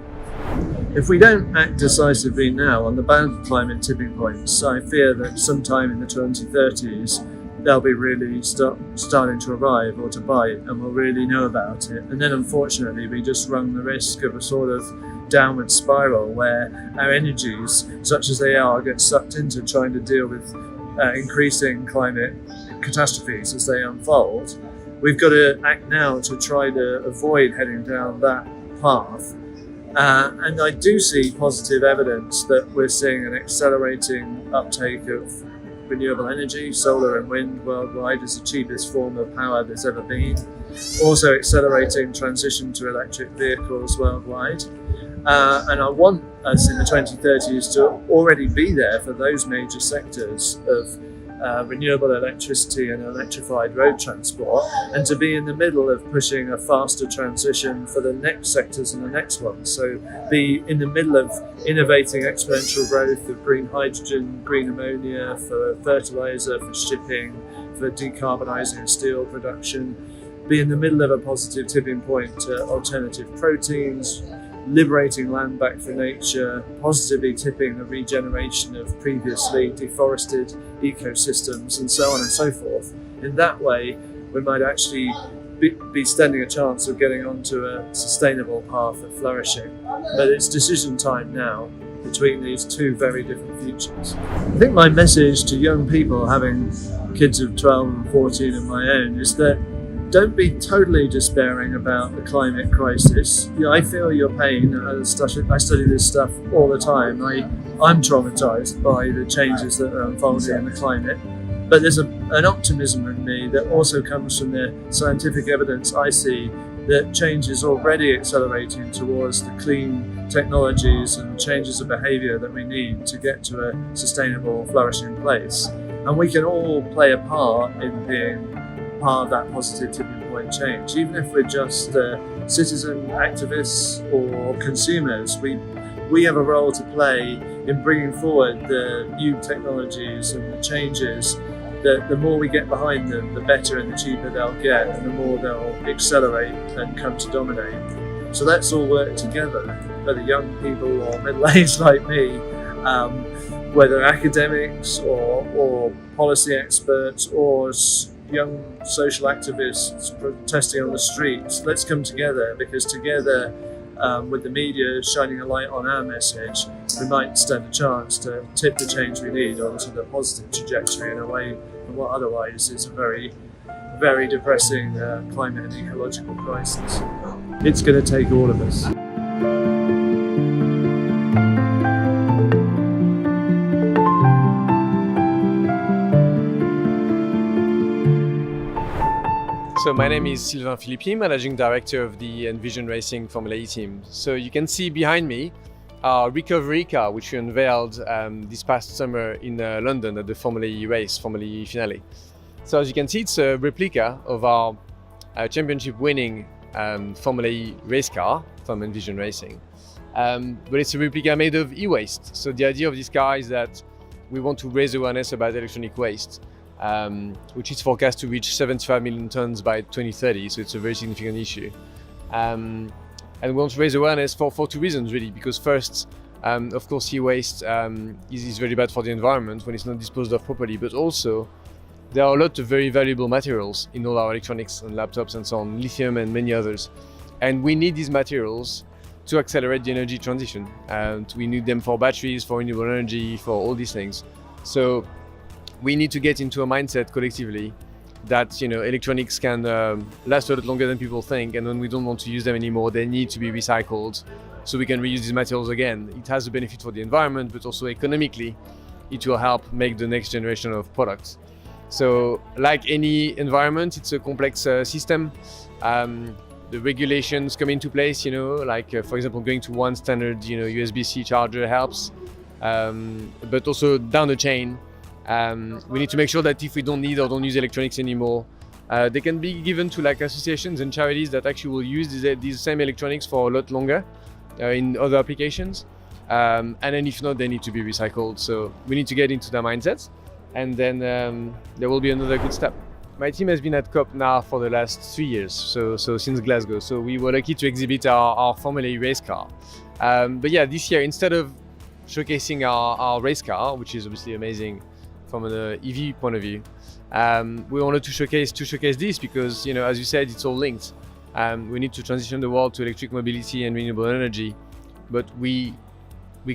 If we don't act decisively now on the bad climate tipping points, I fear that sometime in the 2030s, they'll be really starting to arrive or to bite, and we'll really know about it. And then unfortunately, we just run the risk of a sort of downward spiral where our energies, such as they are, get sucked into trying to deal with increasing climate catastrophes as they unfold. We've got to act now to try to avoid heading down that path. And I do see positive evidence that we're seeing an accelerating uptake of renewable energy. Solar and wind worldwide is the cheapest form of power there's ever been. Also accelerating transition to electric vehicles worldwide. And I want us in the 2030s to already be there for those major sectors of renewable electricity and electrified road transport, and to be in the middle of pushing a faster transition for the next sectors and the next ones. So be in the middle of innovating exponential growth of green hydrogen, green ammonia, for fertilizer, for shipping, for decarbonising steel production. Be in the middle of a positive tipping point to alternative proteins, liberating land back for nature, positively tipping the regeneration of previously deforested ecosystems, and so on and so forth. In that way, we might actually be standing a chance of getting onto a sustainable path of flourishing. But it's decision time now between these two very different futures. I think my message to young people, having kids of 12 and 14 of my own, is that don't be totally despairing about the climate crisis. I feel your pain. I study this stuff all the time. I'm traumatized by the changes that are unfolding in the climate. But there's an optimism in me that also comes from the scientific evidence I see that change is already accelerating towards the clean technologies and changes of behavior that we need to get to a sustainable, flourishing place. And we can all play a part in being part of that positive tipping point change. Even if we're just citizen activists or consumers, we have a role to play in bringing forward the new technologies and the changes. That the more we get behind them, the better and the cheaper they'll get, and the more they'll accelerate and come to dominate. So let's all work together, whether young people or middle-aged like me, whether academics or policy experts or young social activists protesting on the streets. Let's come together, because together, with the media shining a light on our message, we might stand a chance to tip the change we need onto the positive trajectory in a way from what otherwise is a very, very depressing climate and ecological crisis. It's going to take all of us. So my name is Sylvain Philippi, Managing Director of the Envision Racing Formula E team. So you can see behind me our recovery car, which we unveiled this past summer in London at the Formula E race, Formula E finale. So as you can see, it's a replica of our championship winning Formula E race car from Envision Racing. But it's a replica made of e-waste. So the idea of this car is that we want to raise awareness about electronic waste. Which is forecast to reach 75 million tons by 2030, so it's a very significant issue. And we want to raise awareness for two reasons, really. Because first, of course, e-waste is very bad for the environment when it's not disposed of properly, but also there are a lot of very valuable materials in all our electronics and laptops and so on, lithium and many others. And we need these materials to accelerate the energy transition. And we need them for batteries, for renewable energy, for all these things. So we need to get into a mindset collectively that electronics can last a lot longer than people think, and when we don't want to use them anymore, they need to be recycled so we can reuse these materials again. It has a benefit for the environment, but also economically, it will help make the next generation of products. So, like any environment, it's a complex system. The regulations come into place, like for example, going to one standard, USB-C charger helps, but also down the chain. We need to make sure that if we don't need or don't use electronics anymore, they can be given to associations and charities that actually will use these same electronics for a lot longer in other applications. And then if not, they need to be recycled. So we need to get into that mindset, and then there will be another good step. my team has been at COP now for the last 3 years, so since Glasgow. So we were lucky to exhibit our Formula E race car. But yeah, this year, instead of showcasing our race car, which is obviously amazing from an EV point of view, we wanted to showcase this because, you know, as you said, it's all linked. We need to transition the world to electric mobility and renewable energy, but we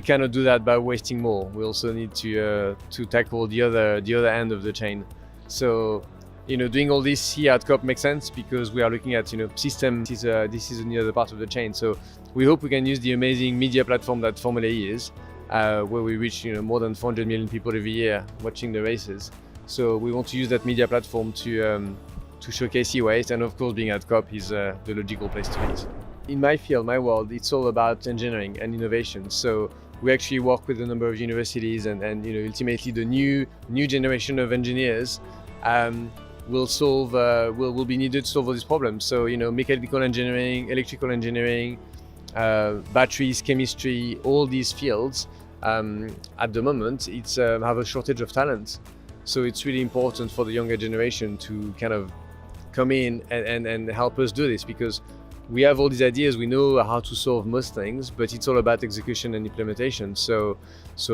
cannot do that by wasting more. We also need to tackle the other end of the chain. So, you know, doing all this here at COP makes sense because we are looking at, you know, system. This is the other part of the chain. So we hope we can use the amazing media platform that Formula E is, where we reach, you know, more than 400 million people every year watching the races. So we want to use that media platform to showcase e-waste, and of course, being at COP is the logical place to meet. In my field, my world, it's all about engineering and innovation. So we actually work with a number of universities, and you know, ultimately the new generation of engineers will be needed to solve all these problems. So, you know, mechanical engineering, electrical engineering, batteries, chemistry, all these fields, at the moment, it's have a shortage of talent. So it's really important for the younger generation to kind of come in and help us do this, because we have all these ideas, we know how to solve most things, but it's all about execution and implementation. So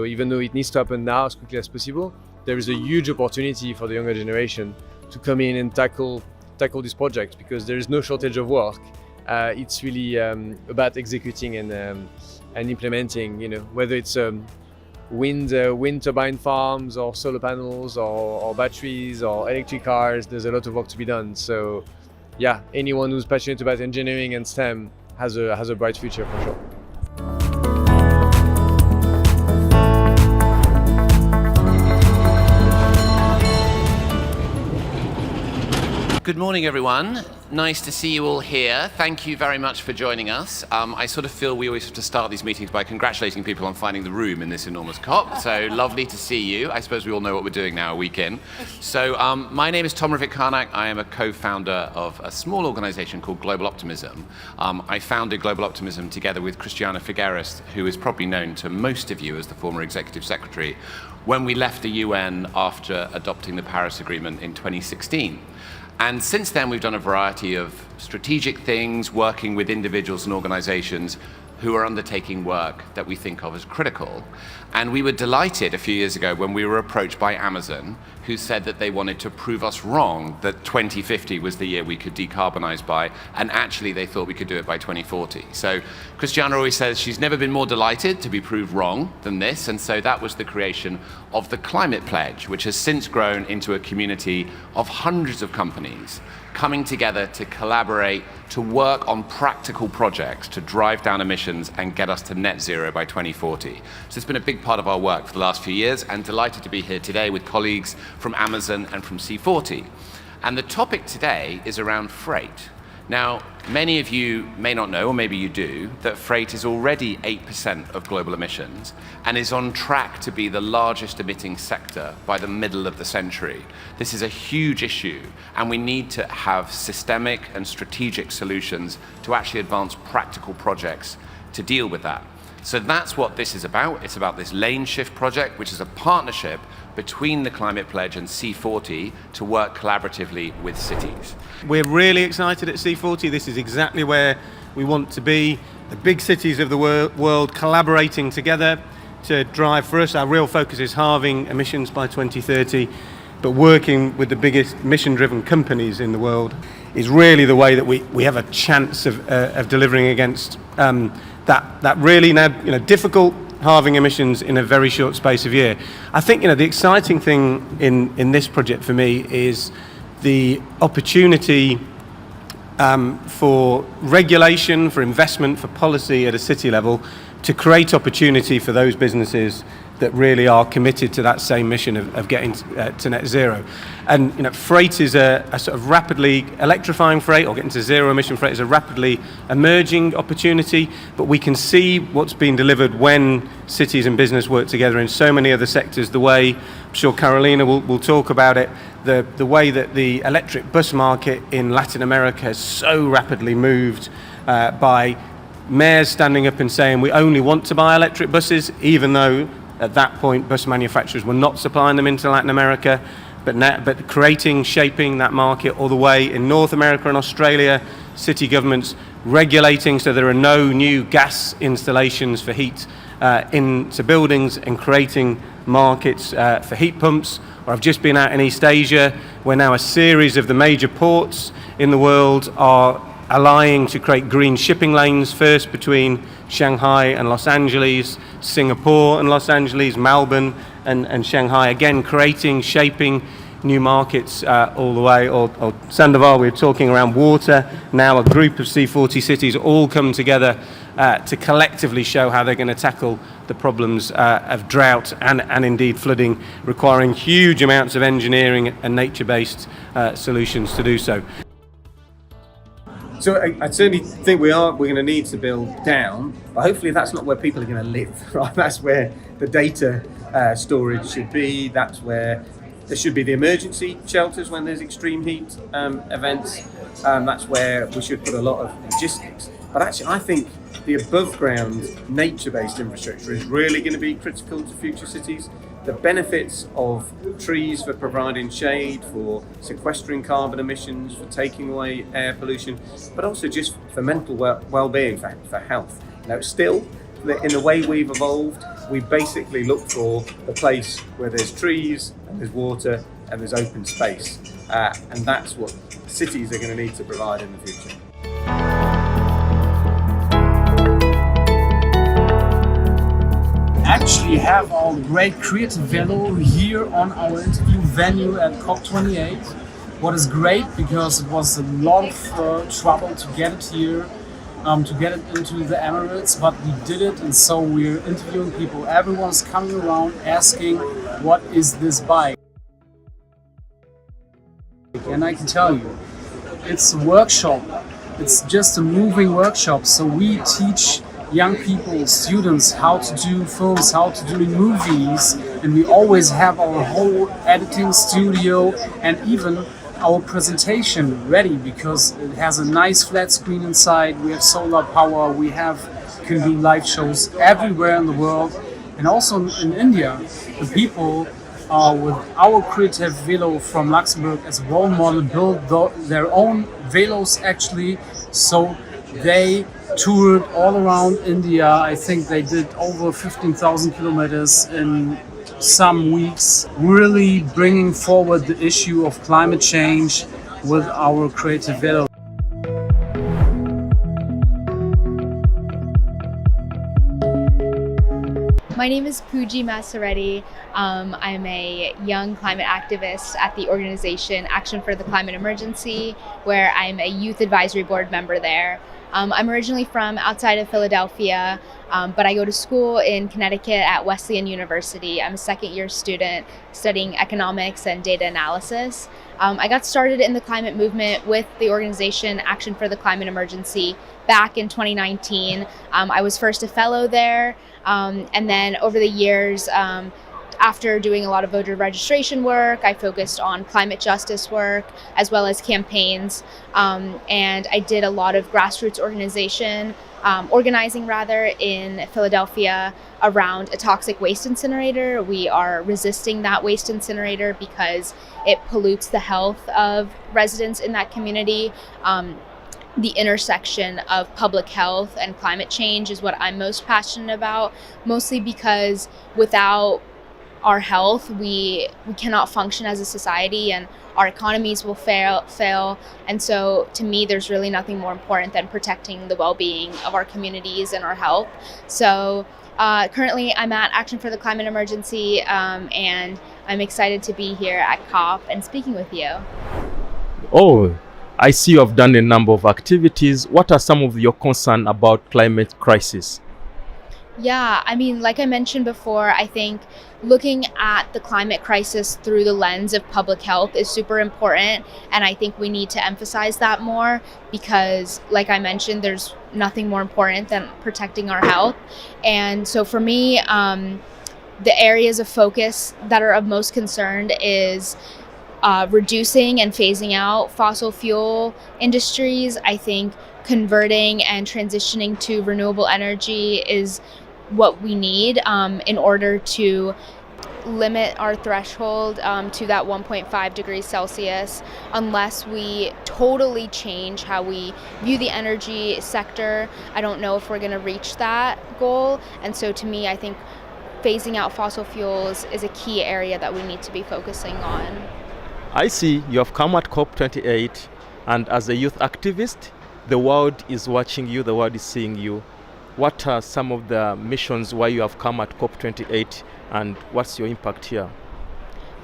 even though it needs to happen now as quickly as possible, there is a huge opportunity for the younger generation to come in and tackle this project, because there is no shortage of work. It's really about executing and implementing, you know, whether it's wind turbine farms or solar panels or batteries or electric cars. There's a lot of work to be done. So yeah, anyone who's passionate about engineering and STEM has a bright future for sure. Good morning, everyone. Nice to see you all here. Thank you very much for joining us. I sort of feel we always have to start these meetings by congratulating people on finding the room in this enormous COP. So lovely to see you. I suppose we all know what we're doing now, a week in. So my name is Tom Rivik-Karnak. I am a co-founder of a small organization called Global Optimism. I founded Global Optimism together with Christiana Figueres, who is probably known to most of you as the former executive secretary, when we left the UN after adopting the Paris Agreement in 2016. And since then, we've done a variety of strategic things, working with individuals and organizations who are undertaking work that we think of as critical. And we were delighted a few years ago when we were approached by Amazon, who said that they wanted to prove us wrong, that 2050 was the year we could decarbonize by, and actually they thought we could do it by 2040. So Christiana always says she's never been more delighted to be proved wrong than this, and so that was the creation of the Climate Pledge, which has since grown into a community of hundreds of companies coming together to collaborate, to work on practical projects to drive down emissions and get us to net zero by 2040. So it's been a big part of our work for the last few years, and delighted to be here today with colleagues from Amazon and from C40. And the topic today is around freight. Now, many of you may not know, or maybe you do, that freight is already 8% of global emissions and is on track to be the largest emitting sector by the middle of the century. This is a huge issue, and we need to have systemic and strategic solutions to actually advance practical projects to deal with that. So that's what this is about. It's about this Lane Shift project, which is a partnership between the Climate Pledge and C40 to work collaboratively with cities. We're really excited at C40. This is exactly where we want to be. The big cities of the world collaborating together to drive. For us, our real focus is halving emissions by 2030, but working with the biggest mission-driven companies in the world is really the way that we have a chance of delivering against that really now, difficult halving emissions in a very short space of year. I think, the exciting thing in this project for me is the opportunity for regulation, for investment, for policy at a city level to create opportunity for those businesses that really are committed to that same mission of getting to net zero. And freight is a sort of rapidly electrifying freight, or getting to zero emission freight is a rapidly emerging opportunity, but we can see what's being delivered when cities and business work together in so many other sectors. The way, I'm sure Carolina will talk about it, the way that the electric bus market in Latin America has so rapidly moved by mayors standing up and saying we only want to buy electric buses, even though at that point bus manufacturers were not supplying them into Latin America. but creating, shaping that market all the way in North America and Australia, city governments regulating so there are no new gas installations for heat into buildings, and creating markets for heat pumps. Or I've just been out in East Asia, where now a series of the major ports in the world are allying to create green shipping lanes, first between Shanghai and Los Angeles, Singapore and Los Angeles, Melbourne and Shanghai, again creating, shaping new markets all the way. Or Sandoval, we were talking around water. Now a group of C40 cities all come together to collectively show how they're going to tackle the problems of drought and indeed flooding, requiring huge amounts of engineering and nature-based solutions to do so. So I certainly think we're going to need to build down, but hopefully that's not where people are going to live, right? That's where the data storage should be. That's where there should be the emergency shelters when there's extreme heat events. That's where we should put a lot of logistics. But actually, I think the above-ground nature-based infrastructure is really going to be critical to future cities. The benefits of trees for providing shade, for sequestering carbon emissions, for taking away air pollution, but also just for mental well-being, for health. Now, still, in the way we've evolved, we basically look for the place where there's trees and there's water and there's open space. And that's what cities are going to need to provide in the future. Actually have our great creative velo here on our interview venue at COP28. What is great, because it was a lot of trouble to get it here, to get it into the Emirates, but we did it, and so we're interviewing people. Everyone's coming around asking, what is this bike? And I can tell you, it's a workshop. It's just a moving workshop, so we teach young people, students, how to do films, how to do movies, and we always have our whole editing studio and even our presentation ready, because it has a nice flat screen inside. We have solar power, we can do live shows everywhere in the world, and also in India. The people with our creative velo from Luxembourg as a role model build their own velos actually, so they toured all around India. I think they did over 15,000 kilometers in some weeks, really bringing forward the issue of climate change with our creative velo. My name is Pooji Masareddy. I'm a young climate activist at the organization Action for the Climate Emergency, where I'm a youth advisory board member there. I'm originally from outside of Philadelphia, but I go to school in Connecticut at Wesleyan University. I'm a second-year student studying economics and data analysis. I got started in the climate movement with the organization Action for the Climate Emergency back in 2019. I was first a fellow there, and then over the years, after doing a lot of voter registration work, I focused on climate justice work as well as campaigns, and I did a lot of grassroots organizing in Philadelphia around a toxic waste incinerator. We are resisting that waste incinerator because it pollutes the health of residents in that community. The intersection of public health and climate change is what I'm most passionate about, mostly because without our health, we cannot function as a society, and our economies will fail. And so to me, there's really nothing more important than protecting the well-being of our communities and our health. So currently I'm at Action for the Climate Emergency, and I'm excited to be here at COP and speaking with you. Oh, I see you have done a number of activities. What are some of your concerns about climate crisis? Yeah, I mean, like I mentioned before, I think looking at the climate crisis through the lens of public health is super important. And I think we need to emphasize that more because, like I mentioned, there's nothing more important than protecting our health. And so for me, the areas of focus that are of most concern is reducing and phasing out fossil fuel industries. I think converting and transitioning to renewable energy is what we need in order to limit our threshold to that 1.5 degrees Celsius unless we totally change how we view the energy sector. I don't know if we're going to reach that goal. And so to me, I think phasing out fossil fuels is a key area that we need to be focusing on. I see you have come at COP28, and as a youth activist, the world is watching you, the world is seeing you. What are some of the missions why you have come at COP28, and what's your impact here?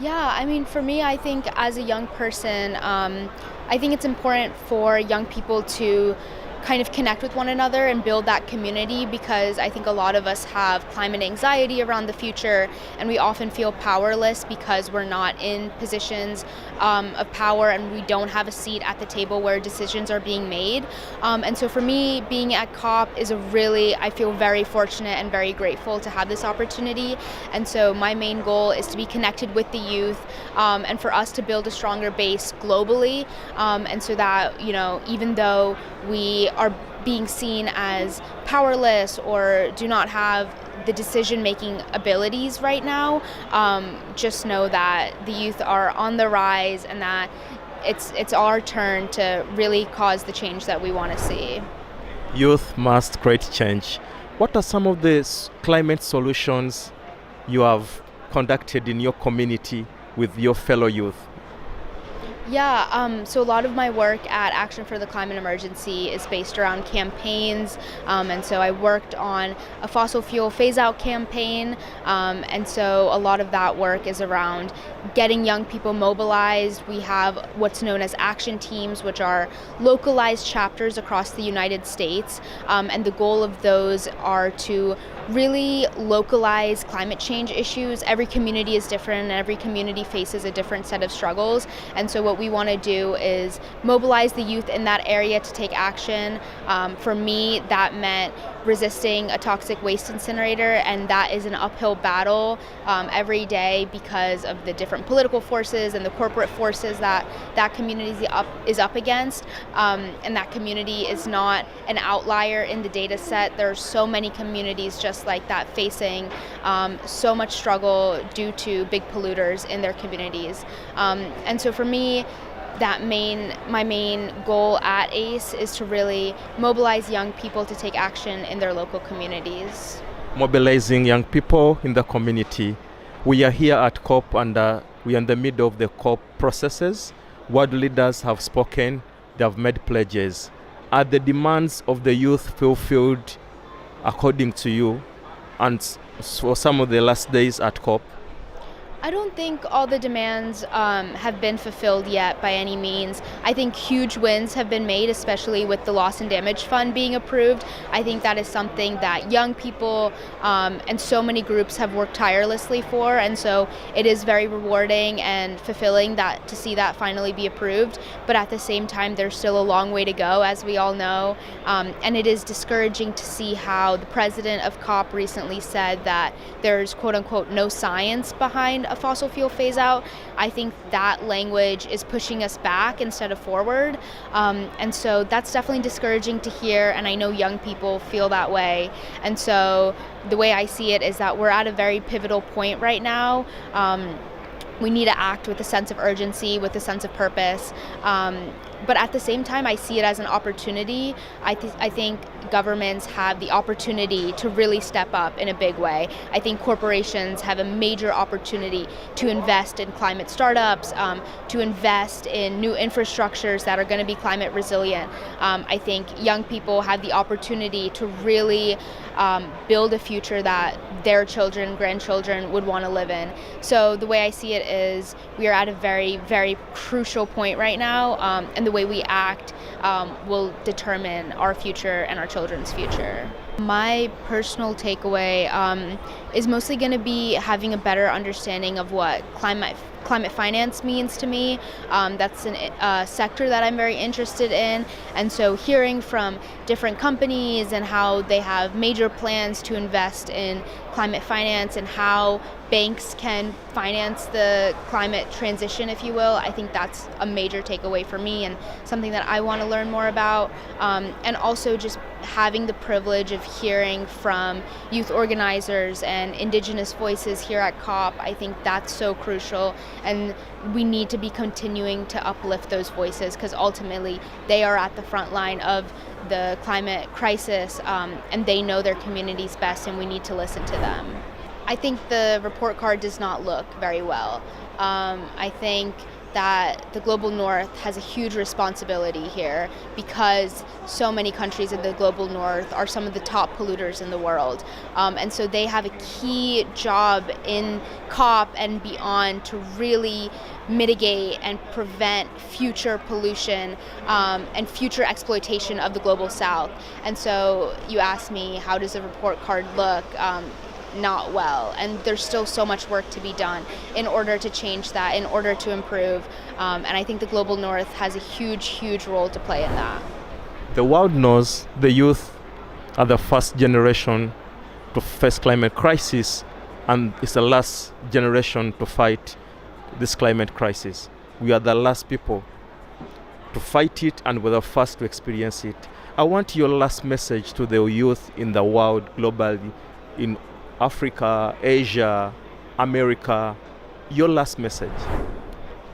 Yeah, I mean, for me, I think as a young person, I think it's important for young people to kind of connect with one another and build that community, because I think a lot of us have climate anxiety around the future, and we often feel powerless because we're not in positions of power and we don't have a seat at the table where decisions are being made. And so for me, being at COP is I feel very fortunate and very grateful to have this opportunity. And so my main goal is to be connected with the youth and for us to build a stronger base globally, and so that, you know, even though we are being seen as powerless or do not have the decision-making abilities right now, just know that the youth are on the rise and that it's our turn to really cause the change that we want to see. Youth must create change. What are some of the climate solutions you have conducted in your community with your fellow youth? Yeah, so a lot of my work at Action for the Climate Emergency is based around campaigns, and so I worked on a fossil fuel phase-out campaign, and so a lot of that work is around getting young people mobilized. We have what's known as action teams, which are localized chapters across the United States, and the goal of those are to really localize climate change issues. Every community is different and every community faces a different set of struggles, and so what we want to do is mobilize the youth in that area to take action. For me, that meant resisting a toxic waste incinerator, and that is an uphill battle every day because of the different political forces and the corporate forces that community is up against, and that community is not an outlier in the data set. There are so many communities just like that facing so much struggle due to big polluters in their communities, and so for me, my main goal at ACE is to really mobilize young people to take action in their local communities. Mobilizing young people in the community. We are here at COP, and we are in the middle of the COP processes. World leaders have spoken, they have made pledges. Are the demands of the youth fulfilled according to you, and for some of the last days at COP? I don't think all the demands have been fulfilled yet by any means. I think huge wins have been made, especially with the Loss and Damage Fund being approved. I think that is something that young people and so many groups have worked tirelessly for, and so it is very rewarding and fulfilling to see that finally be approved. But at the same time, there's still a long way to go, as we all know, and it is discouraging to see how the president of COP recently said that there's quote-unquote no science behind a fossil fuel phase out. I think that language is pushing us back instead of forward, and so that's definitely discouraging to hear, and I know young people feel that way. And so the way I see it is that we're at a very pivotal point right now. We need to act with a sense of urgency, with a sense of purpose, but at the same time, I see it as an opportunity. I think governments have the opportunity to really step up in a big way. I think corporations have a major opportunity to invest in climate startups, to invest in new infrastructures that are going to be climate resilient. I think young people have the opportunity to really build a future that their children, grandchildren would want to live in. So the way I see it is we are at a very, very crucial point right now, and the way we act will determine our future and our children's future. My personal takeaway is mostly going to be having a better understanding of what climate finance means to me. That's a sector that I'm very interested in, and so hearing from different companies and how they have major plans to invest in climate finance and how banks can finance the climate transition, if you will, I think that's a major takeaway for me and something that I want to learn more about, and also just having the privilege of hearing from youth organizers and indigenous voices here at COP. I think that's so crucial, and we need to be continuing to uplift those voices because ultimately they are at the front line of the climate crisis, and they know their communities best, and we need to listen to them. I think the report card does not look very well. I think that the Global North has a huge responsibility here because so many countries in the Global North are some of the top polluters in the world. And so they have a key job in COP and beyond to really mitigate and prevent future pollution and future exploitation of the Global South. And so you asked me, how does the report card look? Not well, and there's still so much work to be done in order to change that, in order to improve, and I think the Global North has a huge role to play in that. The world knows the youth are the first generation to face climate crisis, and it's the last generation to fight this climate crisis. We are the last people to fight it, and we're the first to experience it. I want your last message to the youth in the world globally, in Africa, Asia, America, your last message.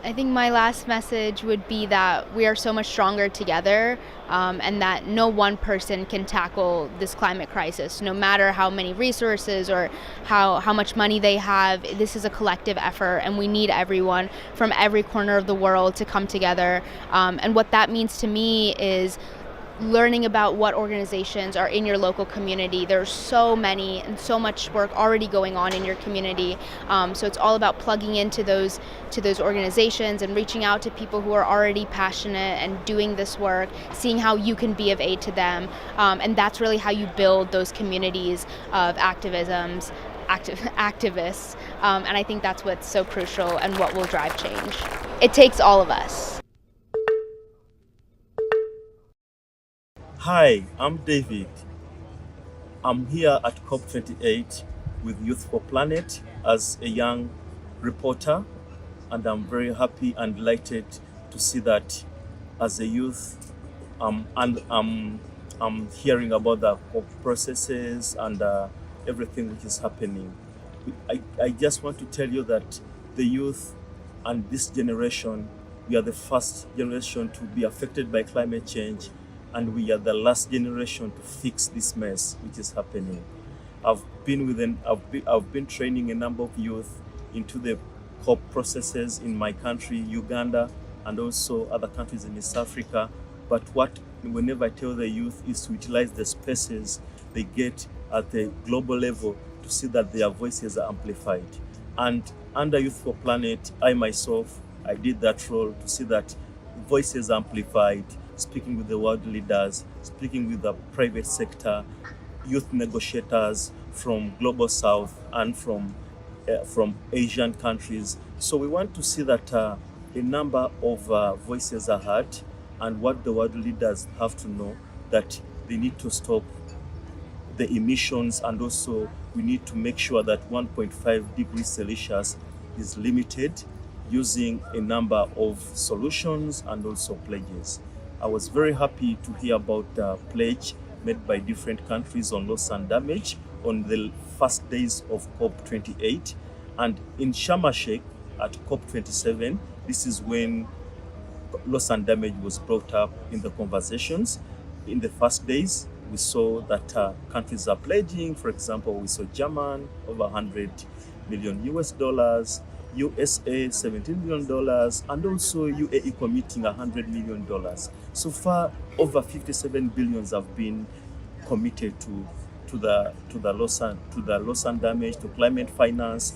I think my last message would be that we are so much stronger together, and that no one person can tackle this climate crisis, no matter how many resources or how much money they have. This is a collective effort, and we need everyone from every corner of the world to come together. And what that means to me is learning about what organizations are in your local community. There's so many and so much work already going on in your community. So it's all about plugging into those organizations and reaching out to people who are already passionate and doing this work, seeing how you can be of aid to them. And that's really how you build those communities of activists. And I think that's what's so crucial and what will drive change. It takes all of us. Hi, I'm David. I'm here at COP28 with Youth for Planet as a young reporter, and I'm very happy and delighted to see that as a youth, and I'm hearing about the COP processes and everything which is happening. I just want to tell you that the youth and this generation, we are the first generation to be affected by climate change, and we are the last generation to fix this mess which is happening. I've been training a number of youth into the COP processes in my country, Uganda, and also other countries in East Africa. But whenever I tell the youth is to utilize the spaces they get at the global level to see that their voices are amplified. And under Youth for Planet, I myself did that role to see that voices are amplified, speaking with the world leaders, speaking with the private sector, youth negotiators from Global South and from Asian countries. So we want to see that a number of voices are heard, and what the world leaders have to know that they need to stop the emissions, and also we need to make sure that 1.5 degrees Celsius is limited using a number of solutions and also pledges. I was very happy to hear about the pledge made by different countries on loss and damage on the first days of COP28. And in Sharm el-Sheikh at COP27, this is when loss and damage was brought up in the conversations. In the first days, we saw that countries are pledging. For example, we saw Germany over $100 million, USA $17 million, and also UAE committing $100 million. So far, over 57 billions have been committed to the loss and damage, to climate finance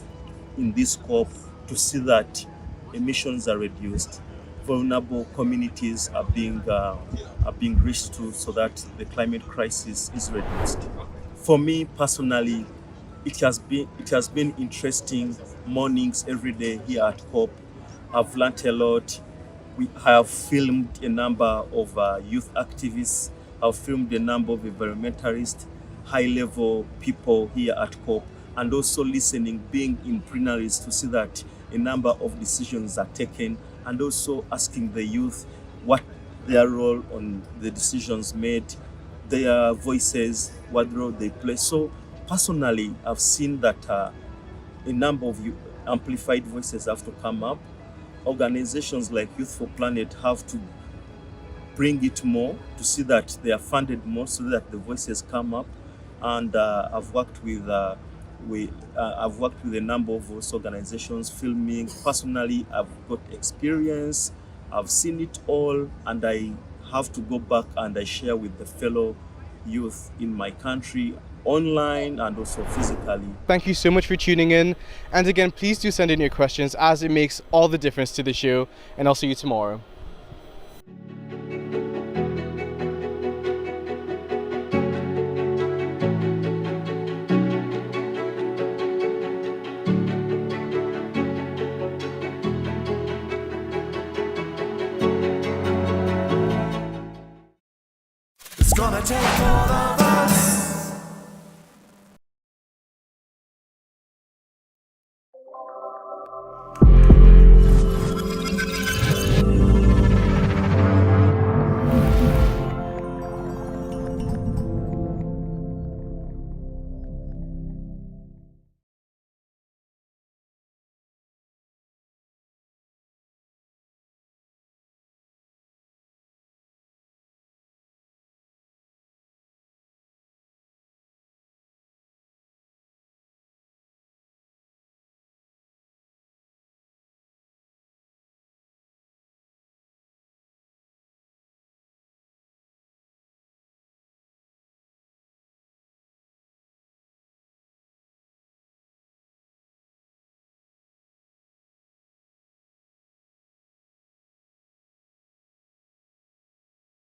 in this COP, to see that emissions are reduced, vulnerable communities are being reached to, so that the climate crisis is reduced. For me personally, it has been interesting mornings every day here at COP. I've learned a lot. We have filmed a number of youth activists. I've filmed a number of environmentalists, high-level people here at COP, and also listening, being in plenaries to see that a number of decisions are taken, and also asking the youth what their role on the decisions made, their voices, what role they play. So personally, I've seen that a number of amplified voices have to come up. Organizations like Youth for Planet have to bring it more to see that they are funded more so that the voices come up. And I've worked with a number of those organizations filming. Personally, I've got experience, I've seen it all, and I have to go back and I share with the fellow youth in my country, online and also physically. Thank you so much for tuning in. And again, please do send in your questions, as it makes all the difference to the show. And I'll see you tomorrow. It's gonna take all of us.